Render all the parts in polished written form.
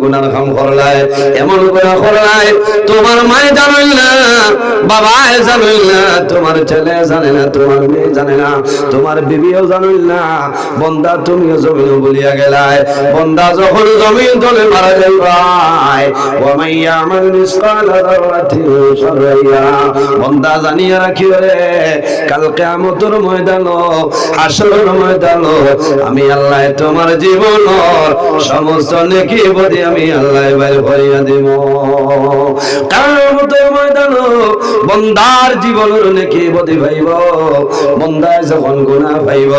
গুনার কাম করলাই, এমন গুনাহ করলাই তোমার মায়ে জানেন না, বাবায়ে জানেন না, তোমার ছেলে জানে না, তোমার মেয়ে জানে না, তোমার বিবিও জানেন না। বান্দা তুমিও জমিন বলিয়া গেলাই। বান্দা যখন জমিন তলে মারা যাইবাই, ওয়া মাইয়ামাল মিসকালা যাররাতিন শাররিয়া, বান্দা জানিয়া রাখিও রে, কাল কিয়ামতের ময়দান, হাসরের ময়দান আমি আল্লাহ তোমার জীবনের সমস্ত নেকি বদি আমি আল্লাহ বাইর করিয়া দেব। কিয়ামতের ময়দান বান্দার জীবনের নেকি বদি ভাইব, বান্দায় যখন গুনাহ ভাইব,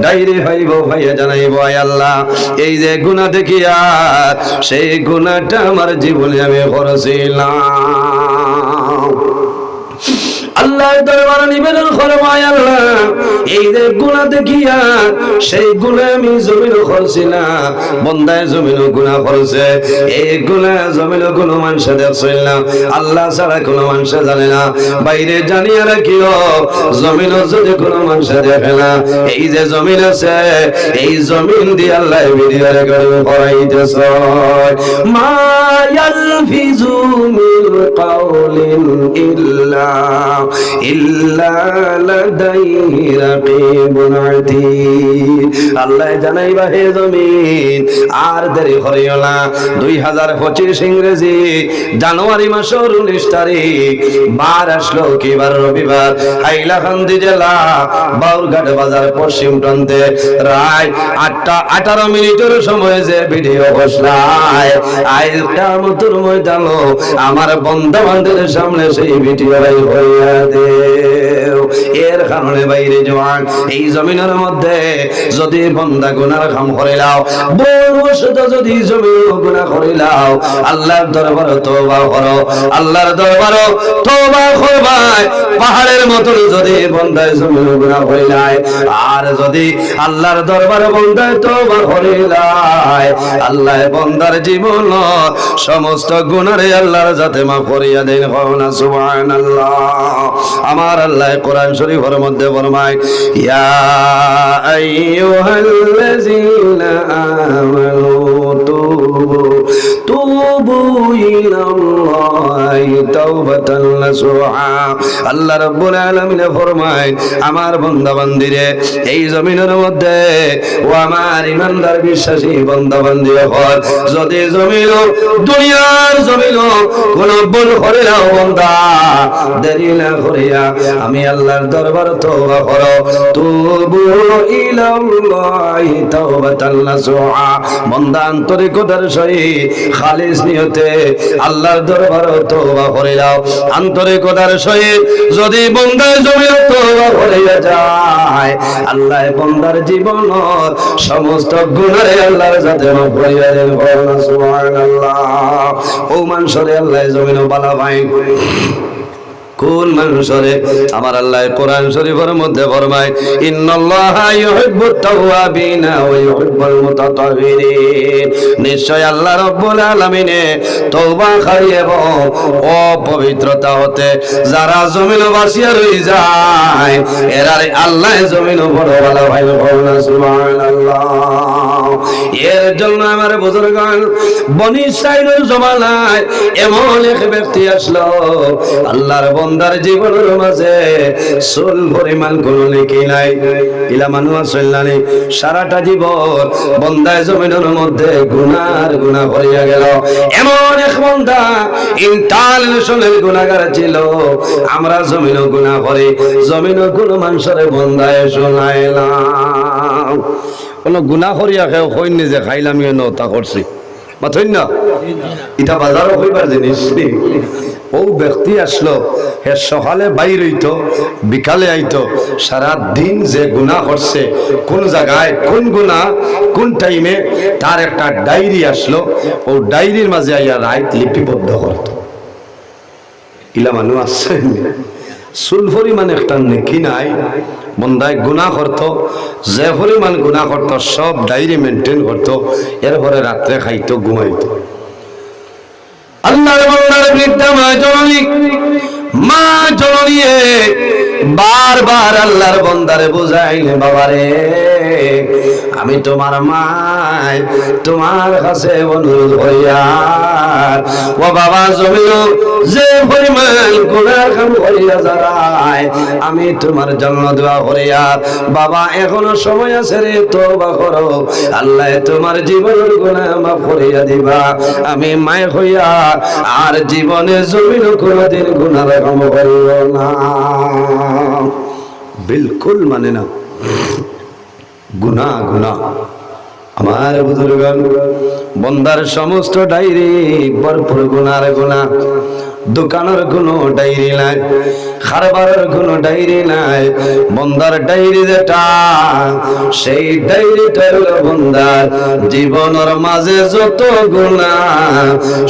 ডাইরে ভাইব, ভাইয়া জানাইব আয় আল্লাহ এই যে গুনাহ দেখিয়া সেই গুনাহটা আমার জীবনে আমি করেছিলাম। আল্লাহর দরবারে নিবেদন করব আয় আল্লাহ এই যে গুনাহ দেখিয়া সেই গুনাহ আমি জমিনে করছিলাম, বান্দায় জমিনে গুনাহ করছে, এই গুনাহ জমিনে কোনো মানুষ দেখছে না, আল্লাহ ছাড়া কোনো মানুষ জানে না। বাইরে জানিয়া রাখিও জমিনে যদি কোনো মানুষ দেখে না, এই যে জমিন আছে এই জমিন দিয়ে আল্লাহ ভিডিও রেকর্ড করাইতেছে। মা ইয়ালফিজু মিন কাউলিন ইল্লা লাদাইহি রাকিবুন আতীদ। আল্লাহ জানাইবা হে জমিন আর দেরি করিও না। 2025 ইংরেজি জানুয়ারি মাসের 19 তারিখ বার আসলো কি বার? রবিবার। হাইলাকান্দি জেলা বাউরঘাট বাজার পশ্চিম প্রান্তে রাত 8টা 18 মিনিটের সময় যে ভিডিও বসলাই আজ কিয়ামতের ময়দান আমার বান্দা বান্দাদের সামনে সেই ভিডিও রাই হইয়া দেও। এর কারণে বাইরে জওয়ান এই জমিনের মধ্যে যদি বান্দা গুনার কাম করিলাও, বড় যদি জমিন গুনাহ করিলাও, আল্লাহর দরবারে তওবা করো, আল্লাহর দরবারে তওবা করবাই। পাহাড়ের মতো যদি বান্দায় জমিন গুনাহ করিলাই আর যদি আল্লাহর দরবারে বান্দায় তওবা করিলাই, আল্লাহ বান্দার জীবন সমস্ত গুনাহরে আল্লাহর যাতে মাফ করিয়া দেন। না সুবহানাল্লাহ। আমার আল্লাহ কোরআন শরীফের মধ্যে ফরমায় ইয়া আইয়ুহাল্লাযীনা আমানু তুবু ইলাল্লাহি তাওবাতান নাসুহা। আল্লাহ রাব্বুল আলামিন ফরমায় আমার বান্দা বান্দিরে এই জমিনের মধ্যে ও আমার ইমানদার বিশ্বাসী বান্দা বান্দি হল যদি জমিন দুনিয়ার জমিন কোন ভুল করে নাও বান্দা দেরি না করিয়া আমি আল্লাহর দরবারে তওবা করো। তুবু ইলাল্লাহি তাওবাতান নাসুহা। বান্দা আন্তরিকতার সহিত খালিস নিয়তে আল্লাহর দরবারে তওবা করে দাও। আন্তরিকতার সহিত যদি বান্দা জমিন তওবা করিয়া যায়, আল্লাহ বান্দার জীবনের সমস্ত গুনাহে আল্লাহর যাতে মাফ করিয়া দেন। সুবহানাল্লাহ। ও মানুষরে আল্লাহ জমিন বালা ভাই কোন মানুষরে আমার আল্লাহ কোরআন শরীফের মধ্যে ফরমায় ইন্নাল্লাহা ইউহিব্বুত তাওয়াবিনা ওয়া ইউহিব্বুল মুতাতাহহিরিন। নিশ্চয় আল্লাহ রাব্বুল আলামিন তওবা খাইব ও পবিত্রতা হতে যারা জমিন বাসিয়া রই যায় এরা আল্লাহ জমিন বড় ভালো ভাই। সুবহানাল্লাহ। এর জন্য আমার বুজুর্গান বনি ইসরাঈলের জমানায় এমন এক ব্যক্তি আসলো আল্লাহর বান্দার জীবনের মাঝে চুল পরিমাণ কোন নেকি নাই, ইলা মানুষ চললানি সারাটা জীবন বান্দায় জমিনের মধ্যে গুনার গুনাহ করিয়া গেল। এমন এক বান্দা ইন্টারন্যাশনাল গুনাহগার ছিল। আমরা জমিনও গুনাহ করি, জমিনও কোন মানুষের বান্দায় শোনাইলাম কোন গুনাহ করিয়া খেয়ে কইনি যে খাইলাম তা করছি মাথইন না এটা বাজারও হইবার জিনিস। ও ব্যক্তি আসলো হে সকালে বাইর হইতো বিকালে আইতো, সারা দিন যে গুনাহ করছে কোন জায়গায় কোন গুনাহ কোন টাইমে তার একটা ডায়েরি আসলো। ও ডায়েরির মাঝে আইয়া রাইট লিপিবদ্ধ করতো। ইলা মানুষ আছে চুল পরিমাণ একটা নেকি নাই, বন্দায় গুনাহ করতো, যে পরিমাণ গুনাহ করতো সব ডায়েরি মেনটেন করতো। এরপরে রাত্রে খাইতো ঘুমাইতো। আল্লাহর বান্দার বৃদ্ধা মা জননী বারবার আল্লাহর বান্দারে বুঝাইলে বাবারে আমি তোমার মায় তোমার কাছে অনুরোধ হইয়া ও বাবা জমিন যে পরিমাণ গুনাহ কাম হইয়া যায় আমি তোমার জন্য দোয়া করিয়া বাবা এখনো সময় আছে রে তওবা করো আল্লাহ তোমার জীবনের গুনাহ মাফ করিয়া দিবা আমি মায় হইয়া আর জীবনে জমিন কোনদিন গুনাহ কাম করিব না বিলকুল মানে না গুনাহ গুনাহ আমার বুজুর্গান বন্দার সমস্ত ডায়েরি ভরপুর গুনার গুনাহ দোকানের কোনো ডায়েরি নাই খারবারের কোনো ডায়েরি নাই বন্দার ডায়েরি যেটা সেই ডায়েরিটা হলো বন্দার জীবনের মাঝে যত গুনাহ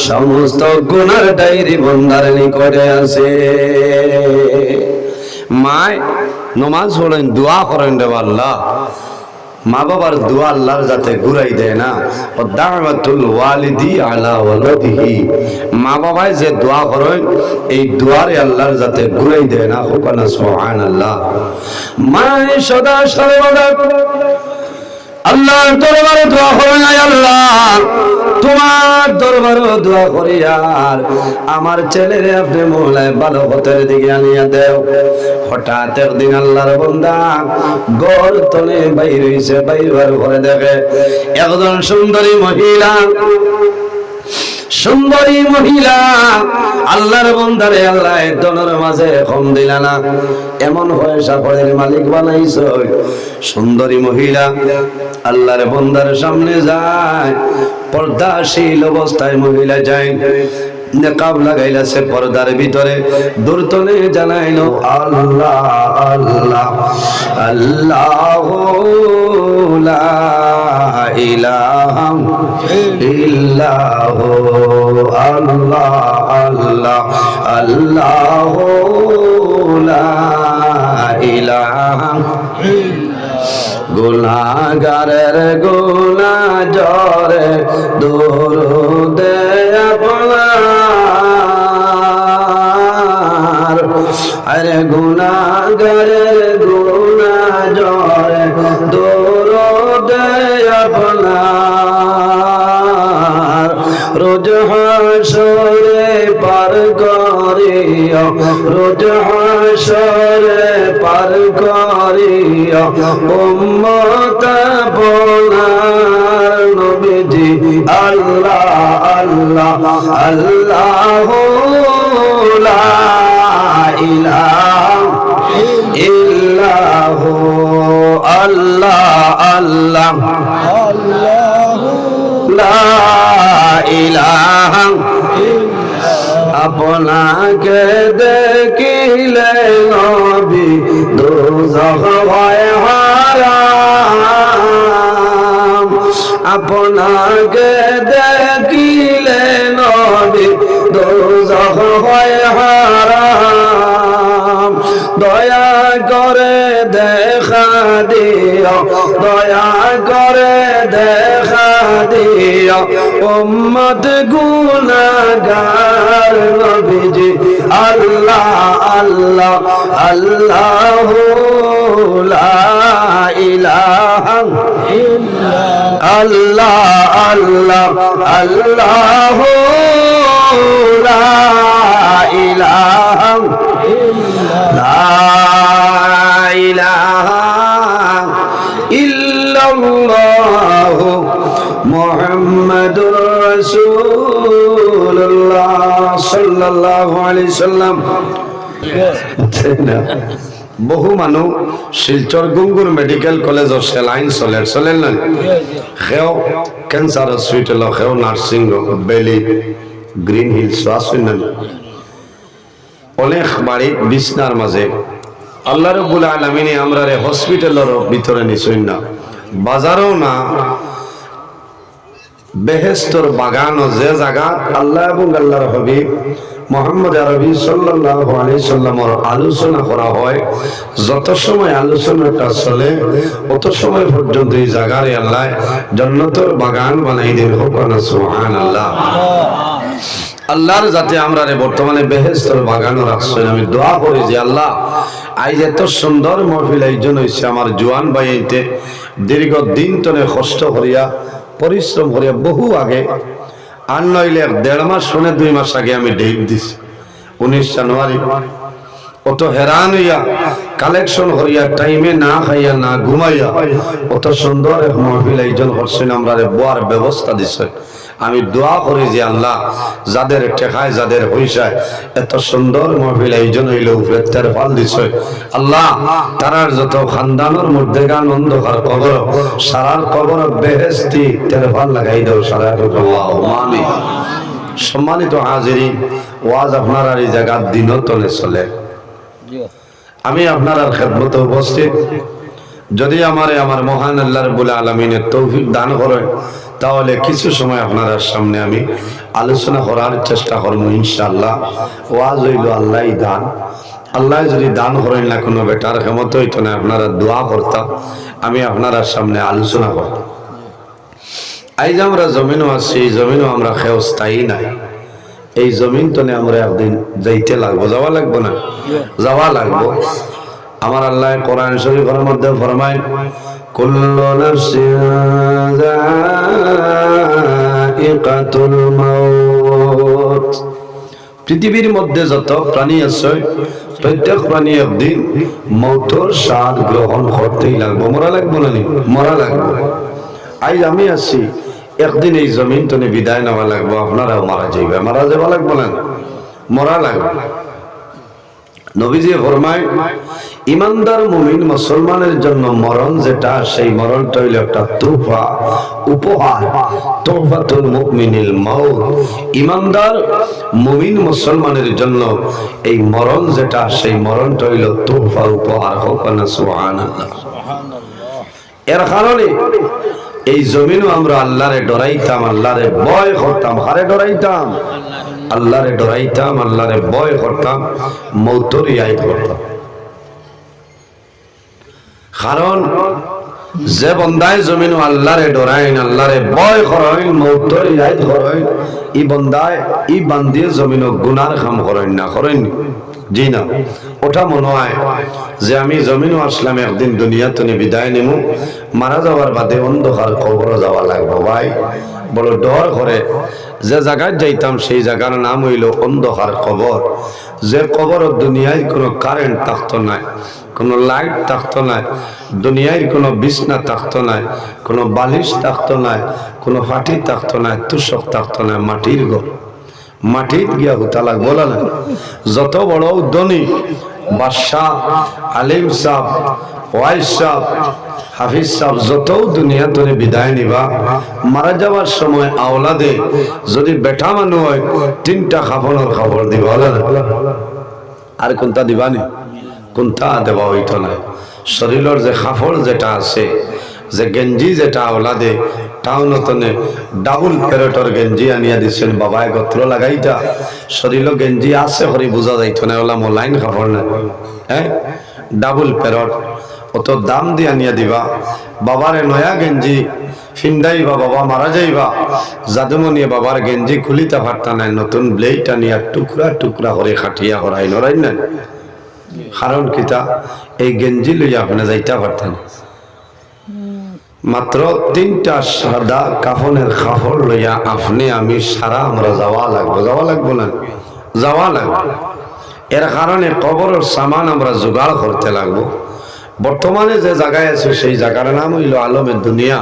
সমস্ত গুনার ডায়েরি বন্দার নিকটে আছে মায় নমাজ পড়েন দোয়া করেন রে আল্লাহ মা বাবার দোয়া আল্লাহর যাতে ঘুরাই দেয় না ও দাওয়াতুল ওয়ালিদি আলা ওয়ালাদিহি মা বাবায় যে দোয়া করেন এই দোয়ারে আল্লাহর যাতে ঘুরাই দেয় না হুকানা সুবহানাল্লাহ মায় সদা সর্বদা আল্লাহর দরবারে দোয়া করেন আল্লাহ তোমার দরবারে দোয়া করি আর আমার ছেলেরে আপনি মওলায় ভালো পথের দিকে আনিয়া দেও হঠাৎ একদিন আল্লাহর বান্দা ঘর তলে বাইর হইছে বাইর করে দেখে একজন সুন্দরী মহিলা আল্লাহর বান্দারে আল্লাহ দনের মাঝে কম দিলা না এমন পয়সা পড়ের মালিক বানাইছো সুন্দরী মহিলা আল্লাহর বান্দার সামনে যায় পর্দাশীল অবস্থায় মহিলা যায় নেকাব লাগাইলাছে পর্দার ভিতরে দূরতনে জানাইলো আল্লাহ আল্লাহ আল্লাহু লা ইলাহা ইল্লাহু আল্লাহ আল্লাহ আল্লাহু লা ইলাহা গুনাহগারের গুনাহ জরে দরুদ আপনার আরে গুনাহগারের গুনাহ জরে দরুদ আপনার রোজ হাসরে পার করিয়া রোজ হাসরে পার করিয়া উম্মত আপনার নবীজি আল্লাহ আল্লাহ আল্লাহু লা ইলাহা ইল্লাহু আল্লাহ আল্লাহ আল্লাহু লা ইলাহা আপনাকে দেখিলে নবী দোজখ হয় হারাম আপনাকে দেখিলে নবী দোজখ হয় হারাম দয়া করে দেখা দিও দয়া করে দেখা দিও উম্মত গুনাহগার নবীজি আল্লাহ আল্লাহ আল্লাহু লা ইলাহা আল্লাহ আল্লাহ আল্লাহু লা ইলাহা লা ইলাহা ইল্লাল্লাহ মুহাম্মাদুর রাসূলুল্লাহ সাল্লাল্লাহু আলাইহি সাল্লাম বহু মানুষ শিলচর গুঙ্গুর মেডিকেল কলেজৰ সেলাইন চলেন না সেও ক্যান্সার হসপিটাল সেও নার্সিং বেলি গ্রিন হিলস আসুন না অনেক বাড়ি বিছনার মাঝে আল্লাহ রাব্বুল আলামিন আমরারে হসপিটালের ভিতরে নিছুন না বাজারও না বেহেশতর বাগান যে জায়গা আল্লাহ এবং আল্লাহর হাবিব মুহাম্মদ আরবি সাল্লাল্লাহু আলাইহি সাল্লামের আলোচনা করা হয় যত সময় আলোচনাটা চলে তত সময় পর্যন্ত এই জায়গায় আল্লাহ জান্নাতের বাগান বানাই দেন হোকনা সুবহানাল্লাহ আল্লাহর যাতে আমরা বর্তমানে বেহেশতর বাগান রাখছেন আমি দোয়া করি যে আল্লাহ আজ এত সুন্দর মাহফিল আয়োজন হয়েছে আমার জওয়ান ভাইতে দীর্ঘদিন তনে কষ্ট করিয়া পরিশ্রম করিয়া বহু আগে আর নইলে 1.5 মাস শুনে 2 মাস আগে আমি ডেট দিছি 19 জানুয়ারি। অত হেরান হইয়া কালেকশন করিয়া টাইমে না খাইয়া না ঘুমাইয়া অত সুন্দর এক মাহফিল আয়োজন করছেন, আমরা বোয়ার ব্যবস্থা দিছে। আমি দোয়া করি যে আল্লাহ যাদের টেকায় যাদের পয়সায় এত সুন্দর মাহফিল আয়োজন হইল উপরের ফল দিছে, আল্লাহ তারার যত খানদানের মধ্যে আনন্দ আর কবর সারার কবর বেহেশতি তেরফল লাগাই দাও সারা আমিন। সম্মানিত হাজিরিন, ওয়াজ আপনার এই জায়গার দিনও তলে চলে। আমি আপনার খেদমতে উপস্থিত। যদি আমার মহান আল্লাহ রাব্বুল আলামিনের তৌফিক দান করেন তাহলে কিছু সময় আপনার সামনে আমি আলোচনা করার চেষ্টা করব ইনশাআল্লাহ। ওয়াজ হইল আল্লাহই দান, আল্লাহ যদি দান করেন না কোনো বেটার ক্ষমতা হইতো না, আপনারা দোয়া করতাম, আমি আপনার সামনে আলোচনা করতাম। আজ আমরা জমিনও আছি, এই জমিনও আমরা খেয়ে স্থায়ী নাই। এই জমিন তো আমরা একদিন যাইতে লাগবো, যাওয়া লাগবো না? যাওয়া লাগবো। আমার আল্লাহ কোরআন শরীফের মধ্যে ফরমায় কুল্লু নাফসিন যায়িকাতুল মাউত। পৃথিবীর মধ্যে যত প্রাণী আছে প্রত্যেক প্রাণী একদিন মৌতের স্বাদ গ্রহণ করতেই লাগবো। মরা লাগবো না? মরা লাগবো। আজ আমি আছি, একদিন এই জমিন তো বিদায় নেওয়া লাগবো, আপনারাও মারা যাইবে, মারা যাওয়া লাগবো না? মরা লাগবে। নবীজি ফরমায় ইমানদার মুমিন মুসলমানের জন্য মরণ যেটা, সেই মরণটা হইল একটা তোহফা, উপহার। তোহফাতুল মুমিনিল মাউত। ইমানদার মুমিন মুসলমানের জন্য এই মরণ যেটা, সেই মরণটা হইল তোহফা, উপহার। হোক না সুবহানাল্লাহ। এর কারণে এই জমিনও আমরা আল্লাহরে ডরাইতাম, আল্লাহরে ভয় করতাম। কারে ডরাইতাম? আল্লাহরে ডরাইতাম, আল্লাহরে ভয় করতাম, মৌতর ইয়াদ করতাম। কারণ যে বন্দায় জমিনও আল্লাহরে ডরাইন, আল্লাহরে ভয় করেন, মৌতর ইয়াদ করেন, ই বন্দায় ই বান্দিয়ে জমিনও গুনার কাম করেন না, করেন? জি না। ওটা মনে হয় যে আমি জমিনও আসলাম, একদিন দুনিয়াতে বিদায় নেব, মারা যাওয়ার বাদে অন্ধকার কবর যাওয়া লাগবো। ভাই বড় ডর করে। যে জায়গায় যাইতাম সেই জায়গার নাম হইল অন্ধকার কবর। যে কবর দুনিয়ায় কোনো কারেন্ট থাকতো না, কোনো লাইট থাকতো না, দুনিয়ায় কোনো বিছনা থাকতো না, কোনো বালিশ থাকতো না, কোনো ফাটি থাকতো না, তুষক থাকতো না, মাটির ঘর। মাটিত গিয়া হুতা লাগবো না। যত বড় ধনী বাদশাহ, আলিম সাহ, ওয়াইস সাহ, হাফিজ সাহ যত দুনিয়া ধরে বিদায় নিবা, মারা যাওয়ার সময় আওলাদে যদি বেটা মানুষ হয় 3টা কাফনের খবর দিবা, আর কোনটা দিবানি? কোনটা দেওয়া হইত না। শরীরের যে কাপড় যেটা আছে, যে গেঞ্জি যেটা আওলাদে টাউনতনে ডাবল প্যারেটর গেঞ্জি আনিয়া দিচ্ছেন, বাবায় গত্র লাগাইতা শরীর গেঞ্জি আছে হরি বোঝা যাইত না, ওলা মোলাইন কাপড় না, হ্যাঁ ডাবল প্যারট অত দাম দিয়ে আনিয়া দিবা। বাবারে নয়া গেঞ্জি ফিন্দাইবা, বাবা মারা যাইবা, জাদুমনিয়ে বাবার গেঞ্জি খুলিতে পারতা নাই, নতুন ব্লেড আনিয়া টুকরা টুকরা করে খাটিয়া হরাই নরাই না। কারণ কিতা? এই গেঞ্জি লইয়া আপনি যাইতে পারতেন। মাত্র 3টা সাদা কাফনের কাপড় লইয়া আপনি আমি সারা আমরা যাওয়া লাগবো, যাওয়া লাগবো না? যাওয়া লাগবে। এর কারণে কবরের সামান আমরা জোগাড় করতে লাগবো। বর্তমানে যে জায়গায় আছে সেই জায়গার নাম হইল আলমের দুনিয়া।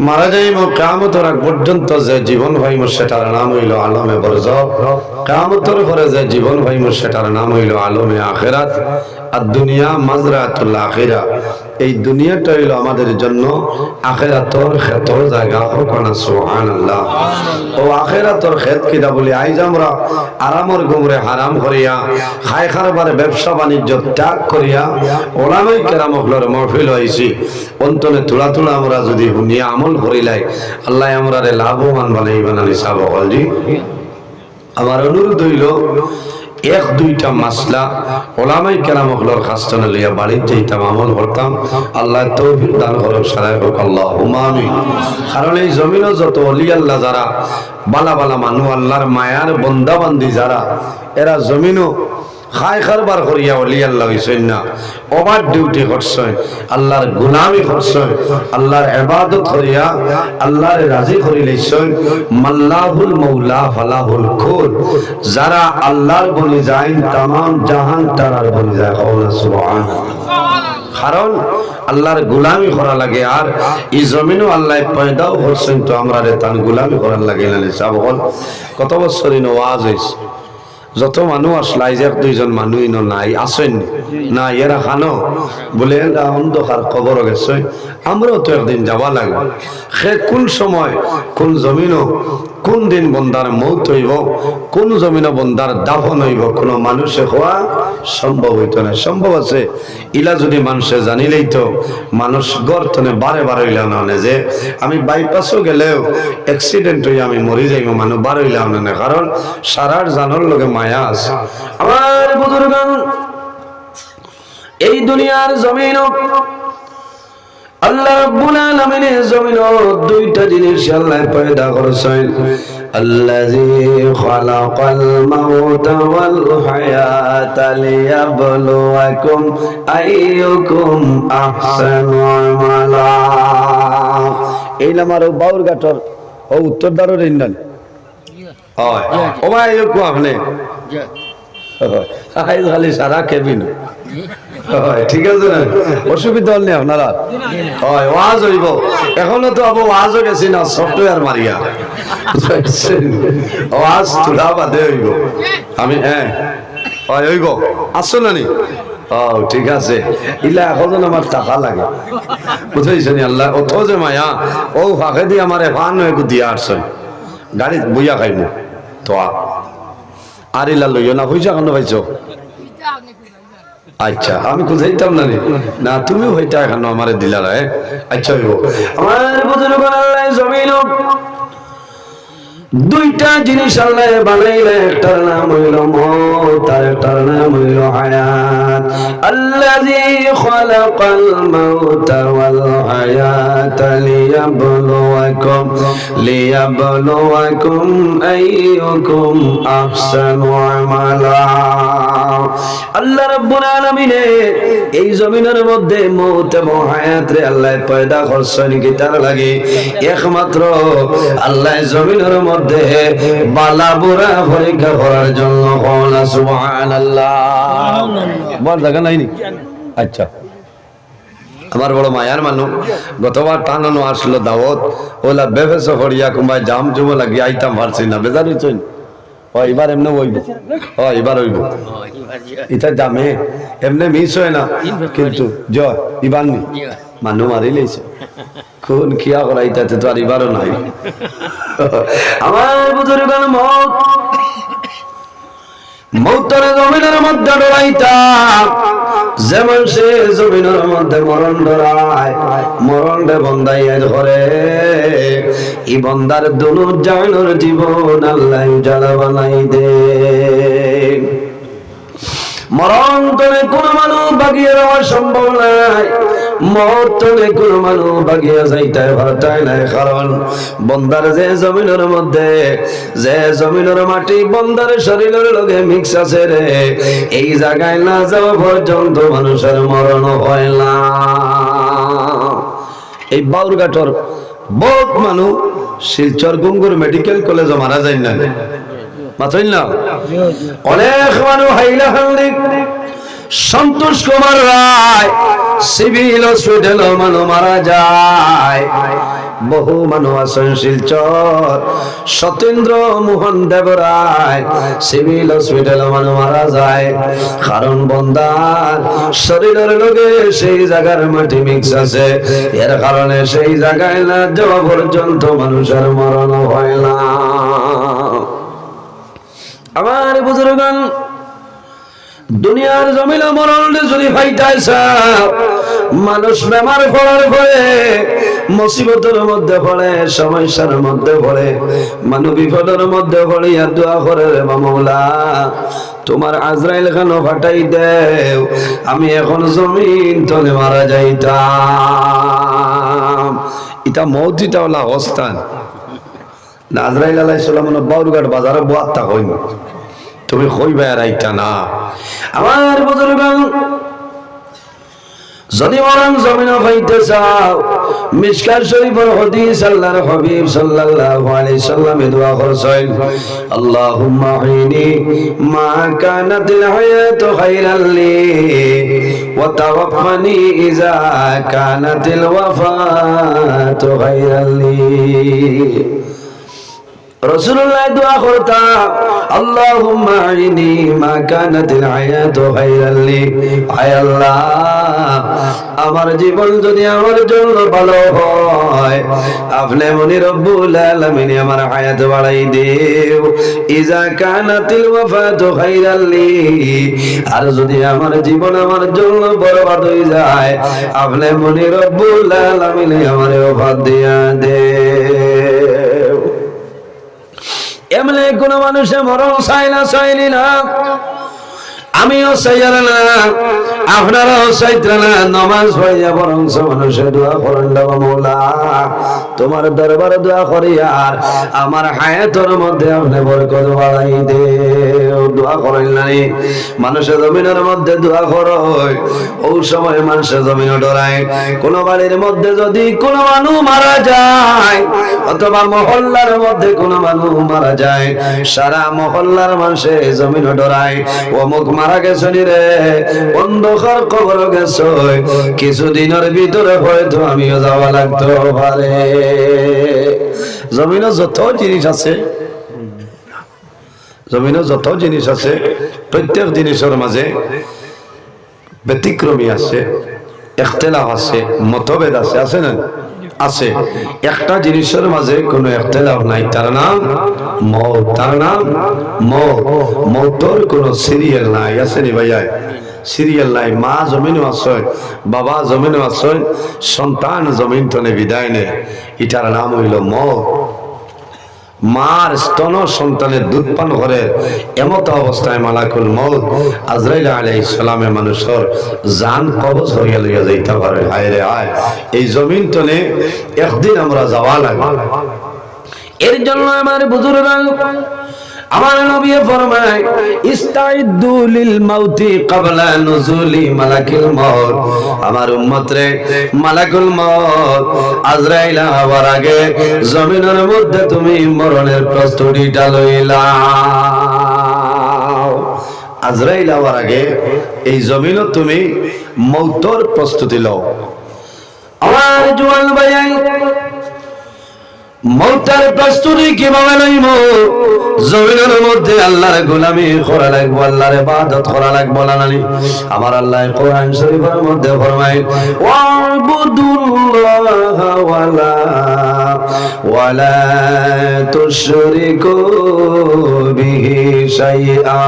মারা যাইব, কিয়ামতের আগ পর্যন্ত যে জীবন পাইব সেটার নাম হইল আলমে বরজখ। কিয়ামতের পরে যে জীবন পাইব সেটার নাম হইল আলমে আখিরাত। আর দুনিয়া মাজরাতুল আখিরা। এই দুনিয়াটা হইল আমাদের জন্য আখিরাতর ক্ষেতর জায়গা। হোক না সুবহানাল্লাহ। ও আখিরাতর ক্ষেত কিনা বলি, আইজ আমরা আরামর গুমরে হারাম করিয়া, খাই খারবার ব্যবসা বাণিজ্য ত্যাগ করিয়া ওলামায়ে কেরামহলর মাহফিল হইছি। অন্তনে তুলা তুলা আমরা যদি শুনিয়া আমল করিলাই, আল্লাহ আমরা লাভবান বানাইবেন। আলী সাহেব বলজি, আমার অনুরোধ হইল 1-2টা মাসলা ওলামায়ে কেরামহলর খাস্তনে লইয়া বাড়ির যাইতাম, আমল করতাম। আল্লাহ তৌফিক দান করুক, সারাই হোক আল্লাহুম্মা আমিন। কারণ এই জমিনও যত ওলি আল্লাহ যারা বালা বালা মানুষ, আল্লাহর মায়ার বন্দা বান্দি যারা, এরা জমিনও খাই খারবার করিয়া ওলি আল্লাহ হইছেন না, ওভার ডিউটি করছেন, আল্লাহর গোলামি করছেন, আল্লাহর ইবাদত করিয়া আল্লাহর রাজি করি লইছেন। মাল্লাহুল মাওলা ফালাহুল কুল, যারা আল্লাহর বলি যায় तमाम জাহান তারার বলি যায়। সুবহানাল্লাহ। কারণ আল্লাহর গোলামি করা লাগে, আর এই জমিনও আল্লাহ পয়দাও করছেন তো আমরা তার গোলামি করার লাগে না। বল কত বছরই ওয়াজ হয়েছে, যত মানুষ আসলাই যে দুইজন মানুষ নাই আসেন না, এরা খানো বলে অন্ধকার কবর গেছে, আমরাও তো একদিন যাওয়া লাগবে। সে কোন সময় কোন জমিনও কোন দিন বন্দার মৌত হইব, কোন জমিনও বন্দার দাফন হইব, কোন মানুষে হওয়া সম্ভব হইতো না। সম্ভব আছে ইলা যদি মানুষে জানিলেই তো মানুষ গর্তনে বারে বারে হইলাম না, যে আমি বাইপাসও গেলেও অ্যাক্সিডেন্ট হয়ে আমি মরি যাইব, মানুষ বার হইলাম না, কারণ সারার জানোর লগে মায়া আছে। আমার বুজুর্গান, এই দুনিয়ার জমিন আল্লাহ রাব্বুল আলামিনের জমিন দুইটা জিনিস আল্লাহ পয়দা করেছেন। আল্লাযী খালাকাল মাউতা ওয়াল হায়াতা লিয়াবলুয়াকুম আইয়ুকুম আহসানু আমালা। এই আমার বাউর গাটর ও উত্তরদারর ইন্দান হয় ও ভাই কো আপনি আই খালি সারা কেবিন ঠিক আছে না, অসুবিধা হল নেই আপনারা। হয় ওয়াজ হইব, এখনো তো আবু ওয়াজও গেছি না, সফটওয়্যার মারিয়া ওয়াজ তুলা বাদে হইব। আমি হ্যাঁ হয় হইব, আসছো না নি? ও ঠিক আছে, ইলা এখন আমার টাকা লাগে বুঝাইছেন আল্লাহ অত যে মায়া ও ফাঁকে দিয়ে আমার ফান হয়ে দিয়ে আসছেন গাড়ি বইয়া খাইব তো আর ইলা লইও না, পয়সা কেন পাইছো? আচ্ছা আমি খুঁজাইতাম না না, তুমি হইতা এখন আমার দিলার। আচ্ছা হইব। আমার বুজুর্গ আল্লাহ জমিন দুইটা জিনিস আল্লাহ বানাইলে, একটার নাম হইল মওত আর একটার নাম হইল হায়াত। আল্লাযী খালাকাল মাউতা ওয়াল হায়াতা লিয়াবলুয়াকুম আইয়ুকুম আহসানু আমালা। আল্লাহ রাব্বুল আলামিন এই জমিনের মধ্যে মওত এবং হায়াত রে আল্লাহ পয়দা করছেন কি তার লাগে? একমাত্র আল্লাহ জমিনের মধ্যে বালা বুরা পরীক্ষা করার জন্য। সুবহানাল্লাহ। বল জায়গা নাইনি? আচ্ছা আমার বড় মায়ার মানুষ, গতবার টানানো আসলো দাওয়াত, ওলা বেফেস করিয়া কুমায় জাম জুম লাগি আইতাম পারছি না, বেজার হইছেন। এবার এমনি হইব, এবার হইব, এটা জামে এমনি মিস হয় না, কিন্তু জয় ইবার নি মানুষ মারি লেছে কোন খিয়া করাইতে তো আর এবারও নাই। আমার বুজুর্গান মৌতরে জমিনের মধ্যে ডরাইতাম, যেমন সে জমিনের মধ্যে মরণ ডরায়, মরণ রে বন্দাইয়া ধরে। এই বন্দার দুনো জানোর জীবন আল্লাহ উজালা বানাই দে। মরণ তলে কোন মানুষ বাগিয়ে যাওয়া সম্ভব নাই, মত তলে কোন মানুষ বাগিয়ে যাইতে পারতাই নাই। কারণ বন্দার যে জমিনের মধ্যে, যে জমিনের মাটি বন্দার শরীরের লগে মিক্স আছে রে, এই জায়গায় না যাওয়া পর্যন্ত মানুষের মরণ হয় না। এই বাউরঘাটর বহুত মানুষ শিলচর গুঙ্গুর মেডিকেল কলেজে মারা যায় না, মাত্রই না অনেক মানুষ হাইলা হাল্লি সন্তোষ কুমার রায় সিভিল হসপিটাল মানুষ মারা যায়। বহু মানুষ আছেন শিলচর সতেন্দ্র মোহন দেব রায় সিভিল হসপিটাল মানুষ মারা যায়। কারণ বন্দার শরীরের লগে সেই জায়গার মাটি মিক্স আছে, এর কারণে সেই জায়গায় না যাওয়া পর্যন্ত মানুষের মরণ হয় না। আমার বুজুর্গান দুনিয়ার জমিনে মরণ যদি ফাইতাইছে, মানুষ বেমার পড়ার পরে মুসিবতের মধ্যে পড়ে, সমস্যার মধ্যে পড়ে, মানুষ বিপদের মধ্যে পড়িয়া দোয়া করে, রে মাওলা তোমার আজরাইল কেন ফাটাই দেও, আমি এখন জমিন তলে মারা যাইতাম। এটা মৌতিটা হলো অবস্থান। আজরাইল আলাইহিস সালাম বাউরঘাট বাজারে বোয়াত্তা হইনি, তো তুমি কইবা রাইতা না। আমার বুজুর্গ যদি মরণ জমিন হইতে চাও, মিশকাত শরীফের হাদিস আল্লাহর হাবিব সাল্লাল্লাহু আলাইহি সাল্লামে দোয়া করছেন, আল্লাহুম্মা আইনি মা কানাতিল হায়াতু খায়রাল লি ওয়া তাওয়াফানি ইযা কানাতিল ওয়াফাতু খায়রাল লি। রাসূলুল্লাহ দোয়া করতা, আল্লাহুম্মা আইনি মা কানাতিল হায়াতু খায়রাল লি, আয় আল্লাহ আমার জীবন যদি আমার জন্য ভালো হয়, আপনি মনি রব্বুল আলামিন আমার হায়াত বাড়াই দেও। ইজা কানাতিল ওয়াফাতু খায়রাল লি, আর যদি আমার জীবন আমার জন্য বরবাদ হয়ে যায়, আপনি মনি রব্বুল আলামিন আমার ওফাত দিয়া দেও। এমনি কোন মানুষে মরণ চাই না, চাইলি না, আমিও চাইয়ার না, আপনারাও চাইতেন না। নামাজ পড়িয়া বরং মানুষে দোয়া করেন, মৌলা তোমার দরবারে দোয়া করি আর আমার হায়াতের মধ্যে আপনি বরকত বাড়াই দেও। দোয়া করেন নাই মানুষের জমিনের মধ্যে দোয়া করো, ওই সময় মানুষের জমিন ডরায়। কোন বাড়ির মধ্যে যদি কোনো মানুষ মারা যায়, অথবা মহল্লার মধ্যে কোনো মানুষ মারা যায়, সারা মহল্লার মানুষে জমিন ডরায়, অমুক মারা গেছে রে, অন্ধকার কবর গেছে, কিছুদিনের ভিতরে হয়তো আমিও যাওয়া লাগতে পারে। জমিনে যত জিনিস আছে, জমিনে যত জিনিস আছে, প্রত্যেক জিনিসের মাঝে ব্যতিক্রমী আছে, ইখতিলাফ আছে, মতভেদ আছে, আছে না? আছে। একটা জিনিসের মাঝে কোনো ইখতিলাফ নাই, তার নাম মওত। তার নাম মওত। মওতের কোনো সিরিয়াল নাই, আছে নি ভাইয়া? সিরিয়াল নাই। মা জমিনও আছে, বাবা জমিনও আছে, সন্তান জমিন তনে বিদায় নেয়, এটার নাম হইল মওত। মার স্তন সন্তানের দুধ পান করে এমত অবস্থায় মালাকুল মউত আজরাইল আলাইহিস সালামে মানুষের জান কবজ হইয়া লইয়া যাইতে পারে। হায় রে হায়, এই জমিন তলে একদিন আমরা যাওয়া লাগবে। এর জন্য আমার বুজুর্গ, আমার নবী ফরমায়, ইস্তাইদু লিল মাউতি ক্বাবলা নুজুলি মালাকুল মউত। আমার উম্মত রে, মালাকুল মউত আজরাইল হওয়ার আগে জমিনের মধ্যে তুমি মরণের প্রস্তুতিটা লইলাও। আজরাইল হওয়ার আগে এই জমিনে তুমি মউতের প্রস্তুতি লও। আমার জওয়ান ভাই, মওতের প্রস্তুতি কিভাবে লইব? জমিনের মধ্যে আল্লাহর গোলামি করা লাগবে, আল্লাহর ইবাদত করা লাগবে। নানি আমার আল্লাহ কোরআন শরীফের মধ্যে ফরমায়, ওয়াবুদুল্লাহ ওয়ালা তুশরিকু বিহি শাইআ।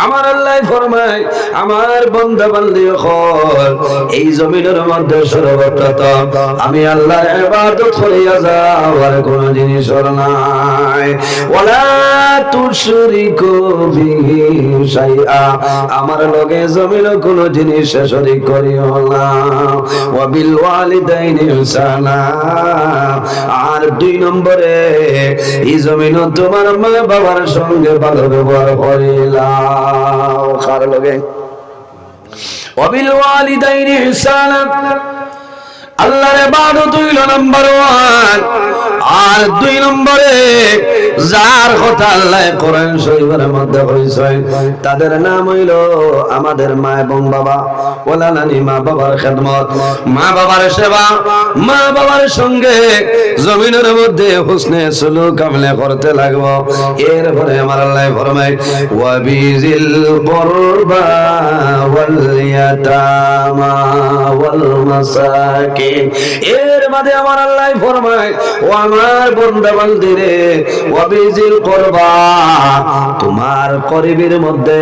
আমার আল্লাহ ফরমায়, আমার বান্দা বান্দি হল এই জমিনের মধ্যে সর্বপ্রথম আমি আল্লাহর ইবাদত করিয়া যাওয়ার কোন জিনিস নাই। ওয়ালা তুশরিকু বিহি শাইআ, আমার লগে জমিন কোন জিনিস শরীক করিও না। ওয়া বিল ওয়ালিদাইনি ইহসানা, আর 2 নম্বরে এই জমিন তোমার মা বাবার সঙ্গে ভালো ব্যবহার করিলাও। কার লগে? ওয়া বিল ওয়ালিদাইনি ইহসানা, আল্লাহর ইবাদত হইল নাম্বার 1, আর 2 নম্বরে যার কথা আল্লাহ কোরআন শরীফের মধ্যে কইছেন তাদের নাম হইল আমাদের মা এবং বাবা। ওয়ালা নানি, মা বাবার খেদমত, মা বাবার সেবা, মা বাবার সঙ্গে জমিনের মধ্যে হুসনে সুলুক আমলে করতে লাগবো। এরপরে আমার আল্লাহ ফরমায়, ওয়া বিজিল কুরবা ওয়াল ইয়াতামা ওয়াল মাসাকিন। এর মধ্যে আমার আল্লাহ ফরমায়, ও আমার বান্দা বান্দিরে, ওয়া বিজিল কুরবা, তোমার করিবের মধ্যে,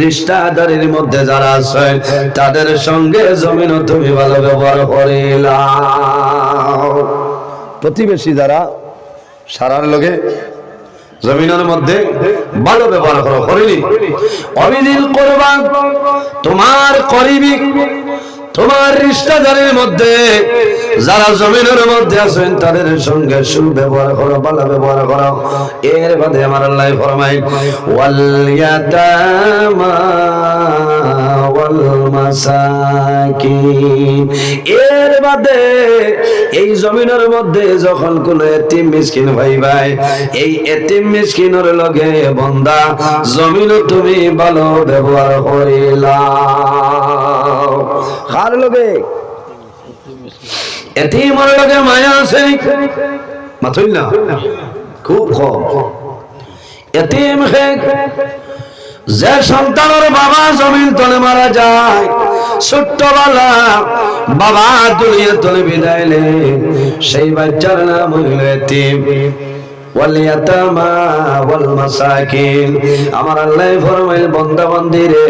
রিশতাদারের মধ্যে যারা আছে তাদের সঙ্গে জমিন তুমি ভালো ব্যবহার করিলাও। প্রতিবেশী যারা সারার লগে জমিনের মধ্যে ভালো ব্যবহার করিনি। অবিদিল কুরবা, তোমার করিবি, তোমার রিশতেদারের মধ্যে যারা জমিনের মধ্যে আছেন তাদের সঙ্গে সুব্যবহার করো, ভালো ব্যবহার করো। এর বাদে আমার আল্লাহ ফরমায় ওয়াল ইয়াতামা ওয়াল মাসাকিন। এর বাদে এই জমিনের মধ্যে যখন কোন এতিম মিসকিন ভাই ভাই, এই এতিম মিসকিনের লগে বান্দা জমিন তুমি ভালো ব্যবহার করিলা। কার লগে? এতিমের লগে মায়া আছে মাথুই না, খুব কম। এতিম যে সন্তানের বাবা জমিন তলে মারা যায়, ছোট্টবেলা বাবা দুনিয়া তলে বিদায় নেয়, সেই বাচ্চার নাম হইল এতিম। ওয়াল ইয়াতামা ওয়াল মাসাকিন। আমার আল্লাহ ফরমায় বান্দা বান্দি রে,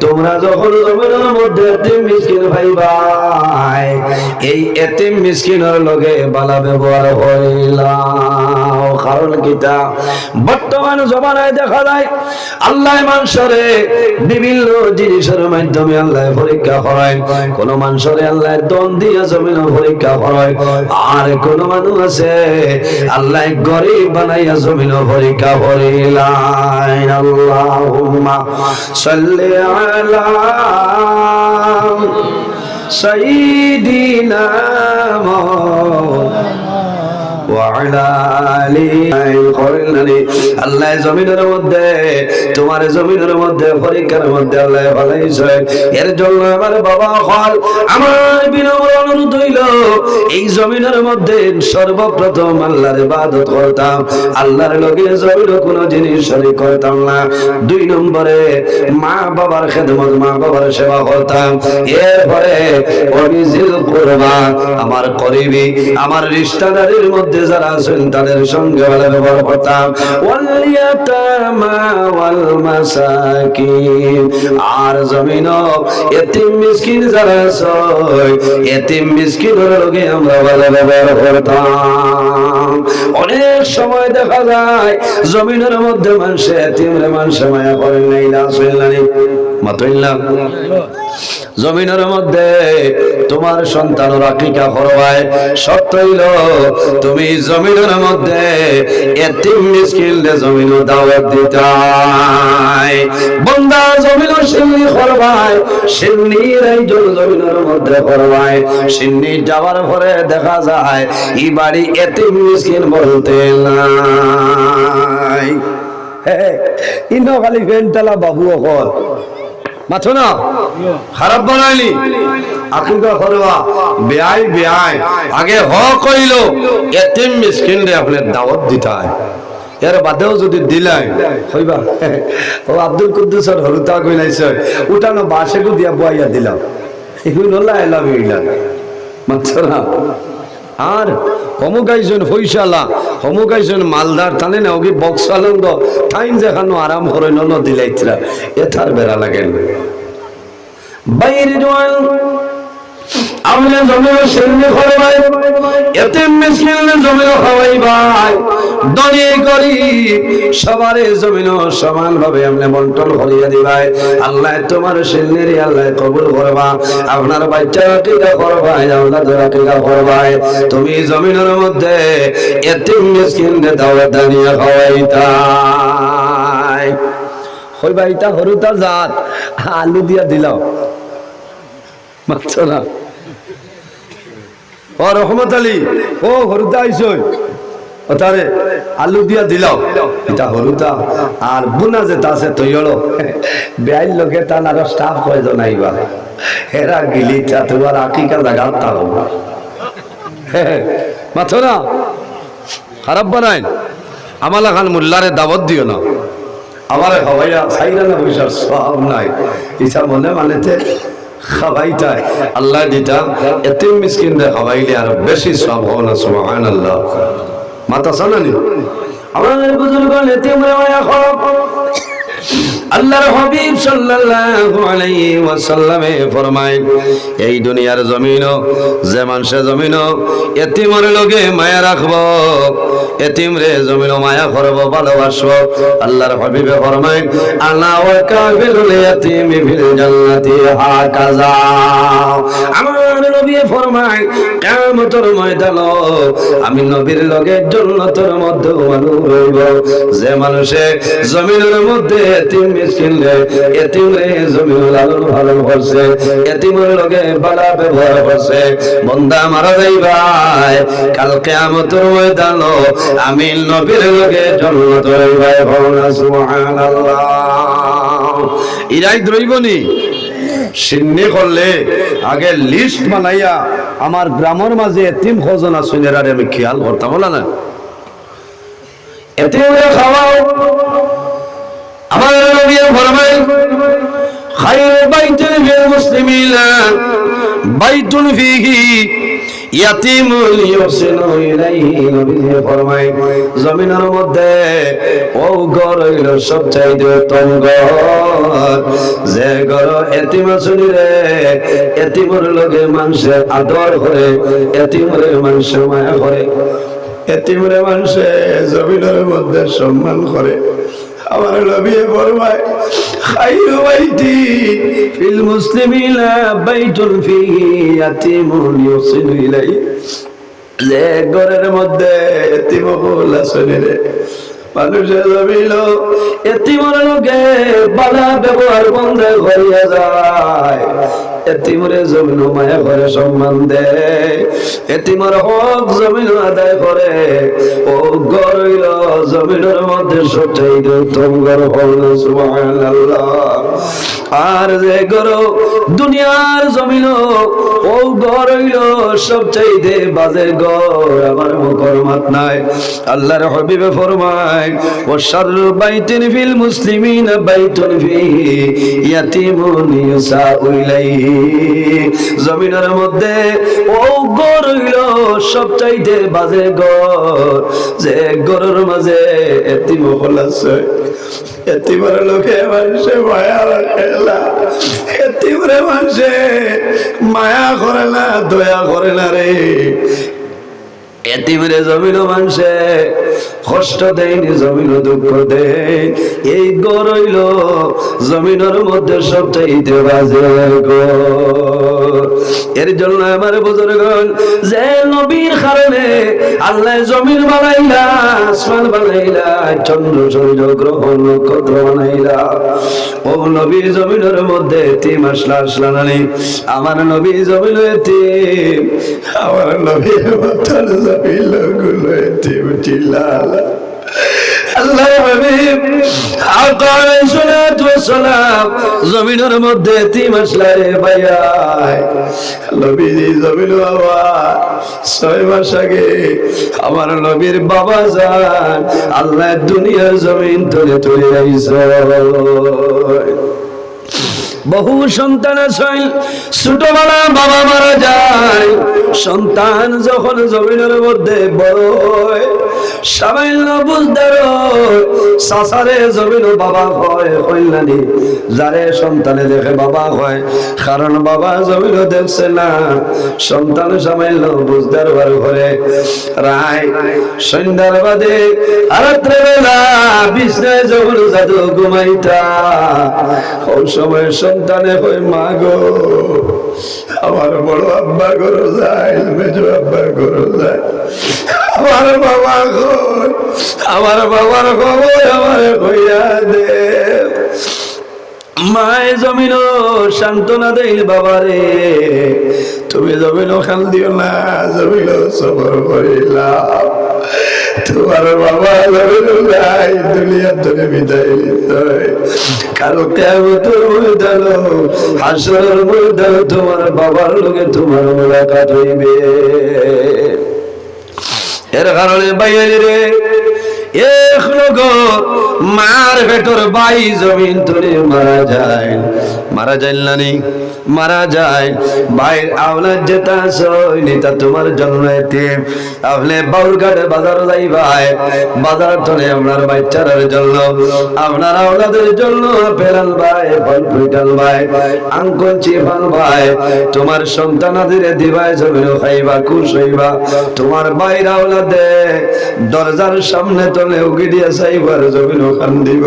তোমরা যখন জমিনের মধ্যে এতিম মিসকিন ভাই ভাই, এই এতিম মিসকিনের লগে ভালো ব্যবহার হইলা। কারণ কিতা বর্তমান জমানায় দেখা যায় আল্লাহ মানুষরে বিভিন্ন জিনিসের মাধ্যমে আল্লাহ পরীক্ষা করায়। কোন মানুষরে আল্লাহ দন দিয়া জমিন পরীক্ষা করায়, আর কোন মানুষ আছে আল্লাহ গরিব বানাইয়া জমিন পরীক্ষা করিলেন। আল্লাহুম্মা সাল্লি আলা সাইয়্যিদিনা আল্লাহ জমিনের মধ্যে, তোমার জমিনের মধ্যে পরীক্ষার মধ্যে আল্লাহ ভালাইছে। এর জন্য আমার বাবা হল আমার বিনম্র অনুরোধ হইল, এই জমিনের মধ্যে সর্বপ্রথম আল্লাহর ইবাদত করতাম, আল্লাহর লগে জমির কোন জিনিস শরীক করতাম না। 2 নম্বরে মা বাবার খেদমত, মা বাবার সেবা করতাম। এরপরে ওয়াবিজিল কুরবা, আমার করিবি আমার রিশতেদারের মধ্যে যারা আছেন তাদের সঙ্গে ভালো ব্যবহার করতাম। ওয়াল ইয়াতামা ওয়াল মাসাকিন, আর জমিন এতিম মিসকিন যারা আছে, এতিম মিসকিনের লগে আমরা ভালো ব্যবহার করতাম। অনেক সময় দেখা যায় জমিনের মধ্যে মানুষ এতিমরে মানুষ মায়া করেন নাই, না শুনলেন মাতইল্লাহ। জমিনের মধ্যে তোমার সন্তানের আকিকা করবায়, শর্ত হইল তুমি জমিনের মধ্যে এতিম মিসকিনদের জমিন দাওয়াত দিতাই। বান্দা জমিন সিন্নি করবায়, সিন্নির একজন জমিনের মধ্যে করবায়। সিন্নি যাওয়ার পরে দেখা যায় এই বাড়ি এতিম মিসকিন বলতে নাই। ইনো খালি ফেনটালা বাবু অকল মাথো না, খারাপ বানাইলি আকিকা করবা বেআই বেআই আগে হ কইল এতিম মিসকিন রে আপনি দাওয়াত দিতাই। এর বাদেও যদি দিলাই হইবা ও আব্দুল কুদ্দুসের হলুতা কইলাইছে উঠানো বাসেকু দিয়া বইয়া দিলাম, এগুলো নলা এলাম ইলাম মাথো না। আর হমুকাইছেন ফৈসালা, হমুকাইছেন মালদার টানে না ওকে বক্সালন্দ টাইম যেখানো আরাম করে নন দিলাইতরা এথার বেড়া লাগেন বাইরে জোয়ান আমলে জমির সেন্নি করবাই, এতিম মিসকিনের জমির খাওয়াই ভাই। দনি করি সবারে জমিন সমান ভাবে আমলে বন্টন করিয়া দিবাই। আল্লাহ তোমার সেন্নির আল্লাহ কবুল করবা। আপনার বাচ্চা আকিকা করবাই, আওলাদের আকিকা করবাই। তুমি জমিনের মধ্যে এতিম মিসকিনদের দাওয়াত দানিয়া খাওয়াইতাই। হইবা ইটা হরুতা জাত আলু দিয়া দিলাম মাত্র না। ও রহমত আলী ও হরুতা আইস তারে আলু দিয়া দিলাও, এটা হরুতা। আর বুনা যেটা আছে তৈরি বেআইন লোকে তার আরো স্টাফ কয়জন আইবা, হেরা গিলি তোমার আকিকা জায়গা তাও মাথো না, খারাপ বানাই। আমালা খান মোল্লারে দাওয়াত দিও না, আমার হওয়াইয়া সাইরা না পয়সার সব নাই, ইচ্ছা মনে মানেতে খাওয়াইতাই আল্লাহ দিতা। এতিম মিসকিনরে খাওয়াইলে আর বেশি সব হবে না। সুবহানাল্লাহ মাতা জানানি আমাদের বুজুর্গ এতিমরে মায়া খাওয়া। আল্লাহর হাবিব সাল্লাল্লাহু আলাইহি ওয়াসাল্লামে ফরমায় এই দুনিয়ার জমিন যে মানুষে জমিন এতিমের লগে মায়া রাখবো, এতিম রে জমিন মায়া করব ভালোবাসো আল্লাহর হাবিবে ফরমায় আনা ওয়া কাফিলুল ইয়াতিমি ফিল জান্নাতি হাকাযা আমার নবী ফরমায় কিয়ামতের ময়দানে আমি নবীর লগে জান্নাতের মধ্যে মানুষ রইব যে মানুষে জমিনের মধ্যে এতিম মিসকিন রে এতিম রে জমিন লালন পালন করছে এতিমের লগে ভালো ব্যবহার করছে বান্দা মারা যাইবাই কাল কিয়ামতের ময়দানে আমি নবীর লগে জান্নাত রইবাই সুবহানাল্লাহ ইরাই রইবনি সিন্নি করলে আগে লিস্ট বানাইয়া আমার গ্রামের মাঝে এতিম খোঁজন আসুন এর আমি খেয়াল করতাম বলা না এতিমরে খাওয়াও আমার নবী ফরমায় খায়রু বাইতিন ফিল মুসলিমিনা বাইতুন ফিহি ইয়াতিমুল ইউহসিনু ইলাইহি নবী ফরমায় জমিনের মধ্যে ও ঘর হইল সবচাইতে উত্তম ঘর যে ঘর এতিম আসুনি রে এতিমের লগে মানুষে আদর করে এতিমরে মানুষে মায়া করে এতিমরে মানুষে জমিনের মধ্যে সম্মান করে আমার নবী ফরমায় খায়রু বাইতি ফিল মুসলিমিনা বাইতুন ফিহি ইয়াতিমুন ইউহসিনু ইলাইহি যে ঘরের মধ্যে এতিম আসুনি রে মানুষের জমিল এতিমের লগে ভালো ব্যবহার বন্ধ করিয়া যায় এতিমরে জমিন মায়া করে সম্মান দেয় এতিমের হক জমিন আদায় করে ও ঘর হইল জমিনের মধ্যে সবচাইতে উত্তম ঘর হল সুবহানাল্লাহ আর যে ঘর দুনিয়ার জমিন ও ঘর হইল সবচাইতে বাজে ঘর আমার মুখর মাত নাই আল্লাহর হাবিবে ফরমায় ও শাররু বাইতিন ফিল মুসলিমিনা বাইতুন ফিহি ইয়াতিমুন ইউসাউ ইলাইহি জমিনের মধ্যে ও ঘর হইল সবচাইতে বাজে ঘর যে ঘরের মাঝে এতিম আছে এতিমের লোকে মানুষে মায়া রাখে না এতিমরে মানুষে মায়া করে না দয়া করে না রে এতিমরে জমিন মানুষে কষ্ট দেয়নি জমিন দুঃখ দেয় এই ঘর হইল জমিনের মধ্যে সবচাইতে বাজে ঘর এর জন্য আমার বুজুর্গণ যে নবীর কারণে আল্লাহ জমিন বানাইলা আসমান বানাইলা চন্দ্র সূর্য গ্রহ নক্ষত্র বানাইলা ও নবীর জমিনের মধ্যে এতিম আসলা নানি আমার নবী জমিন এতিম আমার নবীর মাথার জমিন গুলো এতিম চিল্লালা আল্লাহর হাবিব আকা আলাইহিস সালাতু ওয়াস সালাম জমিনের মধ্যে এতিম আসলা রে ভাইয়াই নবীজি জমিন বাবা 6 মাস আগে আমার নবীর বাবা জান আল্লাহ দুনিয়ার জমিন তুলে তুলে আইছে বহু সন্তান আছে ছোটবেলা বাবা মারা যায় সন্তান যখন জমিনের মধ্যে বড় হয় সামান্য বুঝদার সাসারে জমিন বাবা হয় কইলানি যারে সন্তানে দেখে বাবা হয় কারণ বাবা জমিন দেখছে না সন্তান সামান্য বুঝদার বার করে রায় সন্ধ্যার বাদে রাত্রে বেলা বিছনায় যখন জাদু ঘুমাইতা ওই সময় সন্তানে কই মা গো আমার বড় আব্বা ঘরে যায় মেজো আব্বা ঘরে যায় আমার বাবা গো আমার বাবার খবর আমার কইয়া দে মায়ে জমিন সান্ত্বনা দেই বাবারে তুমি জমিন খাল দিও না জমিন সবর করিলাম তোমার বাবা জমিন নাই দুনিয়া ধরে বিদায় নিতে কারো কিয়ামতের ময়দানে হাসরের ময়দানে তোমার বাবার লগে তোমার মুলাকাত হইবে এর কারণে বাইরে রে এক নগর মার ভেতর ভাই জমিন তুলে মারা যায়, মারা যায় না নি, মারা যায়। ভাইয়ের আওলাদ যেটা সৈনিতা তোমার জন্য এতিম, আপনি বাউরঘাটে বাজার যাই ভাই, বাজার চলে আপনার বাচ্চাদের জন্য, আপনার আওলাদের জন্য পেলাল ভাই, ফল ফুটাল ভাই, আঙ্কুল চিফাল ভাই, তোমার সন্তানাদের দিবাই জমিন খাইবা, খুশ হইবা। তোমার ভাইয়ের আওলাদে দরজার সামনে তলে উকি দিয়ে চাইবার জমিন খান দিব।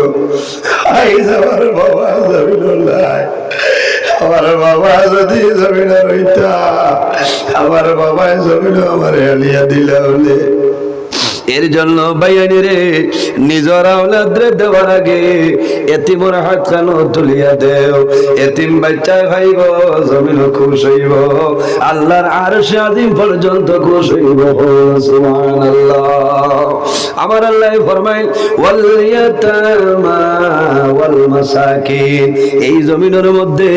আই যাবার বাবা জমিন নাই, আমার বাবা যদি জমিন রইতা, আমার বাবা জমিন আমার হেলিয়া দিলা হলে। এর জন্য বাইয়ানি রে নিজর আওলাদ রে দেওয়ার আগে এতিমের হাত খানো তুলিয়া দেও, এতিম বাচ্চা খাইব জমিন খুশ হইব, আল্লাহর আরশে আযীম পর্যন্ত খুশ হইব। সুবহানাল্লাহ। আমার আল্লাহ ফরমায় ওয়াল ইয়াতামা ওয়াল মাসাকিন, এই জমিনের মধ্যে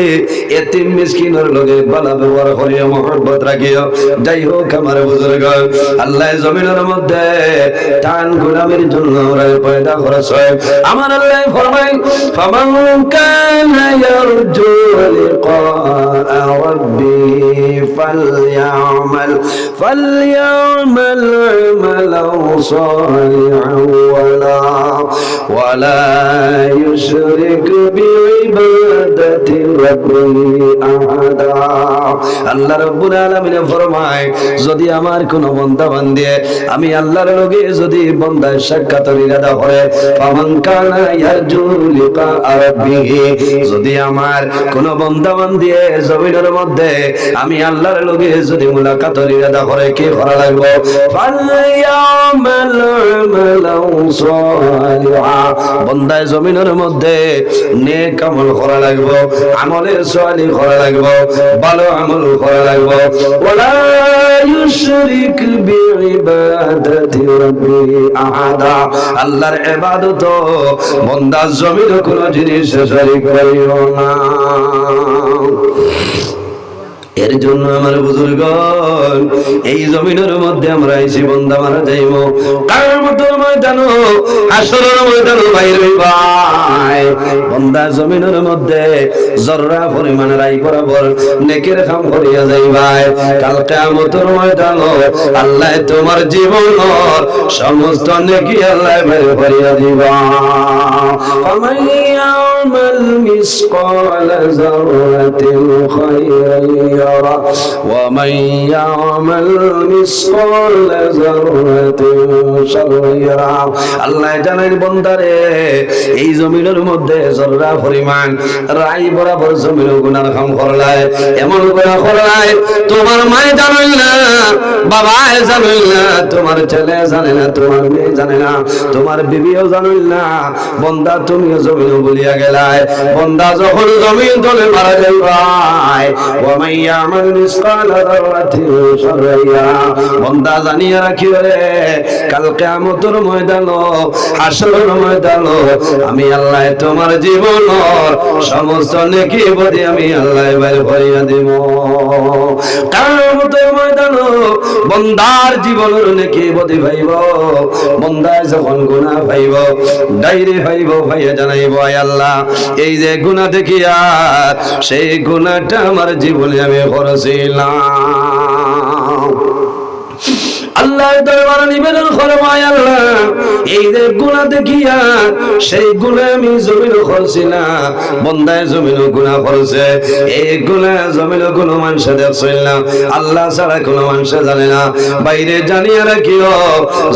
এতিম মিসকিনের লগে ভালো ব্যবহার করিও, মহব্বত রাখিও। যাই হোক আমার বুজুর্গ, আল্লাহ জমিনের মধ্যে টান গোলামের জন্য আমরা পয়দা করেছে। আমার আল্লাহ ফরমায় ফামান কানা ইয়ারজু লিকা রাব্বিহি ফালইআমাল আমালান সালিহান ওয়ালা ইউশরিক বিইবাদাতি রাব্বিহি আহাদা। আল্লাহ রাব্বুল আলামিন ফরমায় যদি আমার কোন বান্দা বান্দি আমি আল্লাহর লগে যদি বান্দার সাক্ষাতের ইরাদা করে, ফামান কানা ইয়ারজু লিকা রাব্বিহি, যদি আমার কোন বান্দা বান্দি জমিনের মধ্যে আমি আল্লাহর লগে যদি মুলাকাতের ইরাদা করে, কি করা লাগবে? ফালইআমাল আমালান সালিহা, বান্দা জমিনের মধ্যে নেক আমল করা লাগবে, আমলে সালিহ করা লাগবে, ভালো আমল করা লাগবে। ওয়ালা ইউশরিক বিইবাদাতি রাব্বিহি আহাদা, আল্লাহর ইবাদত বান্দা জমির কোন জিনিস শরীক করিও না। এর জন্য আমার বুজুর্গণ এই জমিনের মধ্যে আমরা আইছি বান্দা মারা যাইব, কিয়ামতের ময়দানে হাসরের ময়দানে বাইরে ভাই বান্দা জমিনের মধ্যে জররা পরিমাণ রাই বরাবর নেকের কাম করিয়া যাই ভাই। কাল কিয়ামতের ময়দানে আল্লাহ তোমার জীবনের সমস্ত নেকি আল্লাহ বের করিয়া দিবা। ফামান ইয়ামাল মিসকাল যাররাতিন খায়রান ইয়ারা ওয়া মান ইয়ামাল মিসকাল যাররাতিন শাররান ইয়ারা। আল্লাহ জানেন বান্দারে এই জমিনের মধ্যে জররা পরিমাণ রাই বরাবর জমির গুনাহ কাম করলাই, এমন গুনাহ করলাই তোমার মা জানে না, বাবা জানে না, তোমার ছেলে জানে না, তোমার মেয়ে জানে না, তোমার বিবিও জানে না, বান্দা তুমিও জমিন ভুলিয়া গেলাই। বান্দা যখন জমিন তলে মারা যাইবাই, ওয়া মান ইয়ামাল মিসকাল যাররাতিন শাররান ইয়ারা, বান্দা জানিয়া রাখিও রে কাল কিয়ামতের ময়দানে হাসরের ময়দানে আমি আল্লাহ তোমার জীবনের সমস্ত নেকি বদি আমি আল্লাহ বের করিয়া দেব। কিয়ামতের ময়দানে বান্দার জীবনের নেকি বদি ভাইব, বান্দা যখন গুনাহ ভাইব ডাইরে ভাইব, ভাইয়া জানাইব আয় আল্লাহ এই যে গুনাহ দেখিয়া সেই গুনাহটা আমার জীবনে আমি করেছিলাম। আল্লাহ দরবারে নিবেদন ফরমায় আল্লাহ এই যে গুনাহ দেখিয়া সেই গুনাহ আমি জমিন করছিলাম, বান্দায় জমিন গুনাহ করছে, এই গুনাহ জমিন কোনো মানুষ দেখছিল না, আল্লাহ ছাড়া কোনো মানুষ জানে না। বাইরে জানিয়া রাখিও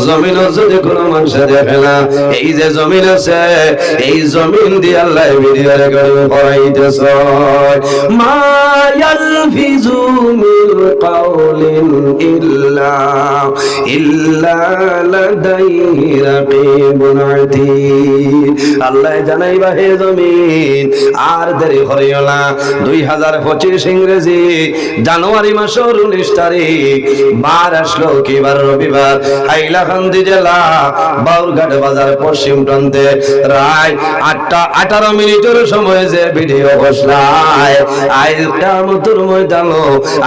জমিন যদি কোনো মানুষ দেখে না, এই যে জমিন আছে এই জমিন দিয়ে আল্লাহ ভিডিও রেকর্ডিং করাইতেছে। মা ইয়ালফিজু মিন কাউলিন ইল্লা লাদাইহি রাকিবুন আতীদ। আল্লাহ জানাইবা হে জমিন আর দেরি করিও না, 2025 ইংরেজি জানুয়ারি মাসের 19 তারিখ বার আসলো কি বার? রবিবার। হাইলাকান্দি জেলা বাউরঘাট বাজার পশ্চিম প্রান্তে রাত 8টা 18 মিনিটের সময় যে ভিডিও বসলায় আইটা মতুর ময়দানো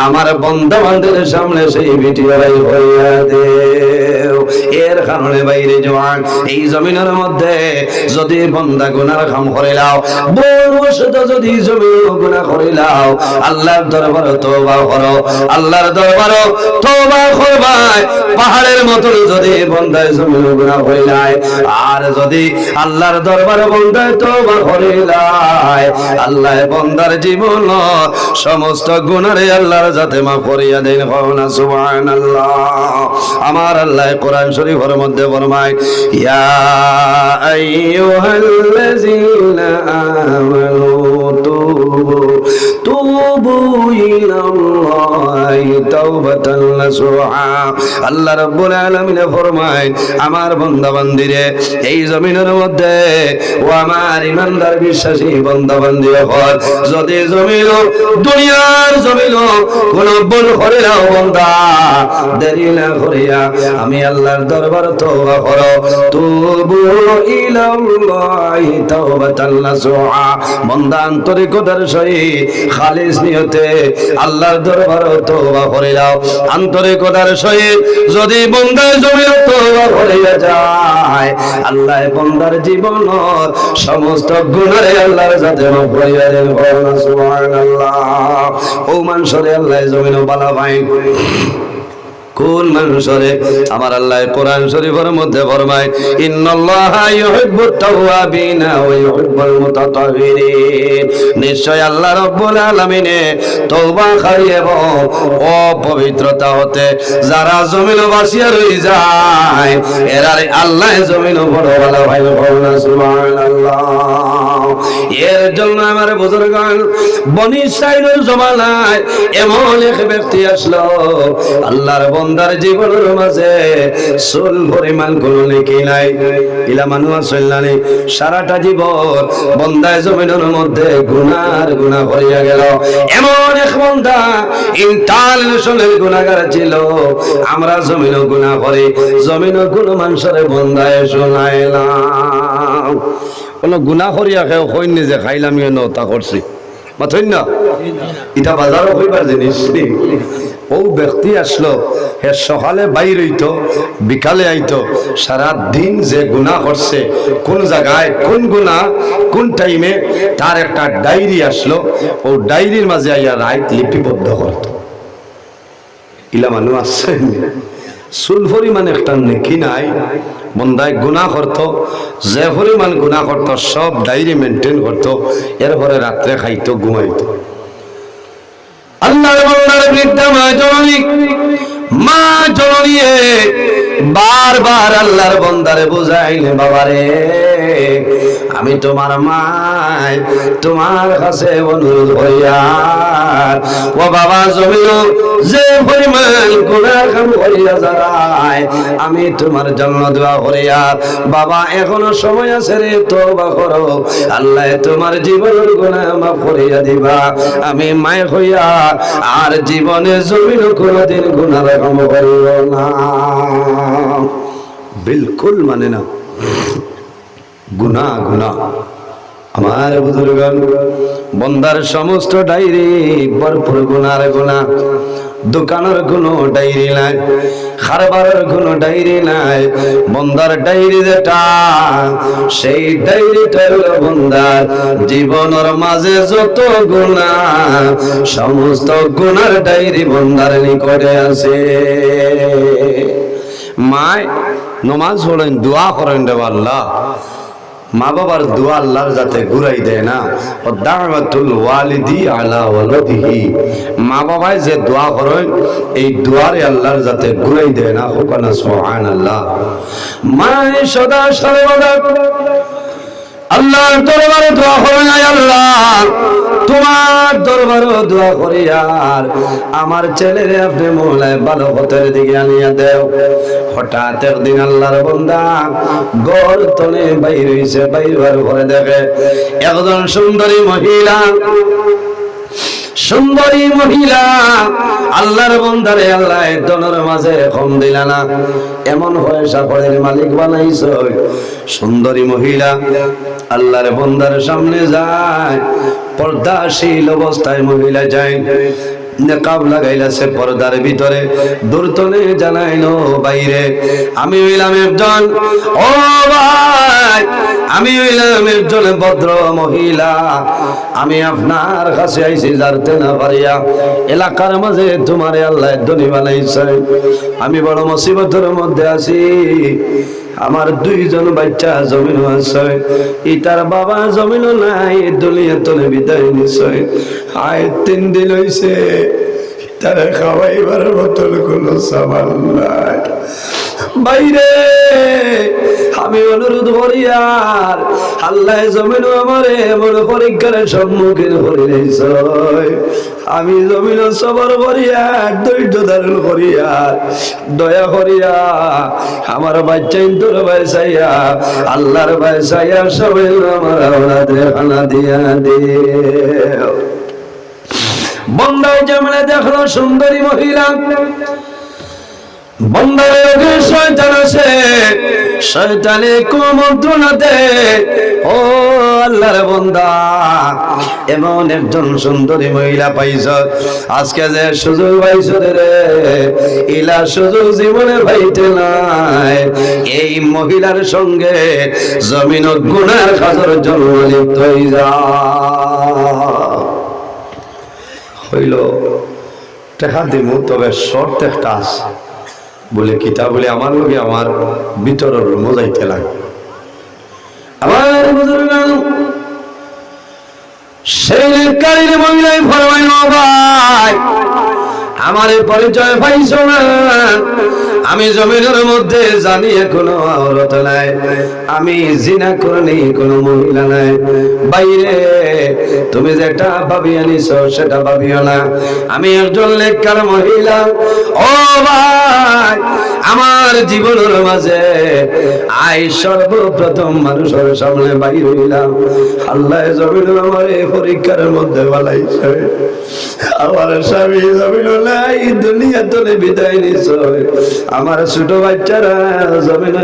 আমার বন্ধু বান্ধবের সামনে সেই ভিডিও হইয়া দেও। এর কারণে বাইরে জওয়ান এই জমিনের মধ্যে যদি বন্দা গুনার কাম করিলাও, বড় যদি জমিন গুনাহ করিলাও, আল্লাহর দরবারে তওবা করো, আল্লাহর দরবারে তওবা করবাই। পাহাড়ের মতো যদি বন্দায় জমিন গুনাহ করিলাই, আর যদি আল্লাহর দরবারে বন্দায় তওবা করিলাই, আল্লাহ বন্দার জীবন সমস্ত গুনাহরে আল্লাহর যাতে মাফ করিয়া দেন। কওনা সুবহানাল্লাহ। আমার আল্লাহ কোরআন শরীফের মধ্যে ফরমায়, ইয়া আইয়ুহাল্লাযীনা আমানু তুবু ইলাল্লাহি তাওবাতান নাসুহা। আল্লাহ রাব্বুল আলামিন ফরমায়, আমার বান্দা বান্দীরে এই জমিনের মধ্যে ও আমার ইমানদার বিশ্বাসী বান্দা বান্দী হল, যদি জমিন দুনিয়ার জমিন কোন ভুল করে নাও বান্দা, দেরি না করিয়া আমি আল্লাহর দরবারে তওবা করো। তুবু ইলাল্লাহি তাওবাতান নাসুহা। বান্দা আন্তরিকতার সহিত খালিস নিয়তে আল্লাহর দরবারে তওবা করে নাও। আন্তরিকতার সহিত যদি বান্দা জমিন তওবা করিয়া যায়, আল্লাহ বান্দার জীবনের সমস্ত গুনাহে আল্লাহর সাথে মাফ করিয়া দেন। সুবহানাল্লাহ। ও মানুষরে আল্লাহ জমিন বালা ভাই, কোন মানুষরে আমার আল্লাহ কোরআন শরীফের মধ্যে ফরমায়, ইন্নাল্লাহা ইউহিব্বুত তাওয়াবিনা ওয়া ইউহিব্বুল মুতাতাহহিরিন। নিশ্চয় আল্লাহ রাব্বুল আলামিনে তওবাকারী এবং অপবিত্রতা হতে যারা জমিন বাসিয়া রই যায়, এরারে আল্লাহ জমিন বড় ভালো ভাই। সুবহানাল্লাহ। এর জন্য আমার বুজুর্গান বনি ইসরাঈলের জমানায় এমন এক ব্যক্তি আসলো, আল্লাহর বান্দার জীবনের মাঝে চুল পরিমাণ কোনো নেকি নাই। ইলা মানুষ চললানি সারাটা জীবন বান্দায় জমিনের মধ্যে গুনার গুনাহ হইয়া গেল। এমন এক বান্দা ইন্টারন্যাশনাল গুনাহগার ছিল। আমরা জমিনও গুনাহ করি, জমিনও কোনো মানুষের বান্দায় শোনায় না। কোন গুনাহ করিয়া খেয়ে কই নিজে খাইলাম তা করছি মাথই না, এটা বাজারও হইবার জিনিস। ও ব্যক্তি আসলো, হে সকালে বাইর হইতো, বিকালে আইতো, সারা দিন যে গুনাহ করছে, কোন জায়গায় কোন গুনাহ কোন টাইমে, তার একটা ডায়েরি আসলো। ও ডায়েরির মাঝে আইয়া রাইট লিপিবদ্ধ করত। ইলা মানুষ আছে চুল পরিমাণ একটা নেকি নাই, বন্দায় গুনাহ করতো, যে পরিমাণ গুনাহ করতো সব ডায়েরি মেনটেন করতো। এরপরে রাত্রে খাইতো, ঘুমাইতো। আল্লাহর বান্দার বৃদ্ধা মা জননী, মা জননী বারবার আল্লাহর বান্দারে বুঝাইলে, বাবারে আমি তোমার মা, তোমার কাছে অনুরোধ হইয়া, ও বাবা জমিন যে পরিমাণ গুনাহ কাম করিয়া যায়, আমি তোমার জন্য দোয়া করিয়া, বাবা এখনো সময় আছে রে, তওবা করো, আল্লাহ তোমার জীবনের গুনাহ মাফ করিয়া দিবা। আমি মায় হইয়া আর জীবনে জমিন কোনদিন গুনাহ কাম করিব না। বিলকুল মানে না, গুনাহ গুনাহ। আমার বুজুর্গান বন্দার সমস্ত ডায়েরি ভরপুর গুনার গুনাহ। দোকানের কোনো ডায়েরি নাই, খারবারের কোনো ডায়েরি নাই। বন্দার ডায়েরি যেটা, সেই ডায়েরিটা হলো বন্দার জীবনের মাঝে যত গুনাহ, সমস্ত গুনার ডায়েরি বন্দার নিকটে আছে। মায় নমাজ পড়েন, দোয়া করেন রে আল্লাহ, মা বাবার দোয়া আল্লাহর যাতে ঘুরাই দেয় না। ও দাওয়াতুল ওয়ালিদি আলা ওয়ালাদিহি, মা বাবায় যে দোয়া করেন এই দোয়ারে আল্লাহর যাতে ঘুরাই দেয় না। ওকানা সুবহানাল্লাহ। মায় সদা সর্বদা আল্লাহর দরবারে দোয়া করেন, আল্লাহ তোমার দরবারে দোয়া করি, আর আমার ছেলেরে আপনি মওলায় ভালো পথের দিকে আনিয়া দেও। হঠাৎ একদিন আল্লাহর বান্দা ঘর তলে বাইর হইছে, বাইর ঘরে দেখে একজন সুন্দরী মহিলা, সুন্দরী মহিলা। আল্লাহর বান্দারে আল্লাহ দনের মাঝে কম দিলা না, এমন পয়সা পড়ের মালিক বানাইছ। সুন্দরী মহিলা আল্লাহর বান্দার সামনে যায়, পর্দাশীল অবস্থায় মহিলা যায়। নেকাব লাগাইলাছে পর্দার ভিতরে, দূরতনে জানাইলো বাইরে আমি হইলাম একজন, ও ভাই আমি হইলাম একজন ভদ্র মহিলা, আমি আপনার কাছে আইছি জানতে না পারিয়া। এলাকার মাঝে তোমারে আল্লাহ ধনী বানাইছে, আমি বড় মুসিবতের মধ্যে আছি। আমার দুইজন বাচ্চা জমিন আছে, ইটার বাবা জমিন নাই, দুনিয়া তলে বিদায় নিছে। আয় 3 দিন হইছে তারা খাওয়াইবার মতন কোনো সামান নাই। বাইরে আমি অনুরোধ করি, আর আল্লাহ জমিন আমারে এমন পরীক্ষার সম্মুখীন করিলেছে, আমি জমিন সবর করিয়া ধৈর্য ধারণ করিয়া দয়া করিয়া আমার বাচ্চা তোর বাসাইয়া আল্লাহর বাসাইয়া সবাই আমার খানা দিয়া দে। বন্দায় জামলে দেখলো সুন্দরী মহিলা, বন্দায় শয়তান আছে, শয়তানে কুমন্ত্রণা দে, ও আল্লাহর বান্দা এমন একজন সুন্দরী মহিলা পাইছ, আজকে যে সুযোগ পাইছ রে, ইলা সুযোগ জীবনে পাইতে নাই। এই মহিলার সঙ্গে জমিন গুনার কাজের জন্য লিপ্ত হয়ে যা। হইল টাকা দিব, তবে শর্ত একটা আছে। বলে কিতা? বলে আমার লগে আমার ভিতরের মজাইতে লাগে। আমার সেই কারীর মহিলাই ফরমাইল, ভাই আমার পরিচয় পাইছ না, আমি জমিনের মধ্যে জানি কোনো আওরত নাই, আমি জিনা করি কোনো মহিলা নাই। বাইরে তুমি যেটা ভাবি আনিছ সেটা ভাবিও না, আমি একজন নেককার মহিলা। ও ভাই আমার জীবনের মাঝে আই সর্বপ্রথম মানুষের সামনে বাইর হইলাম, আল্লাহ জমিনের আমার এই পরীক্ষার মধ্যে বালাইছে। আমার স্বামী জমিন নাই, দুনিয়া তলে বিদায় নিছ, আমার ছোট বাচ্চারা জমিন,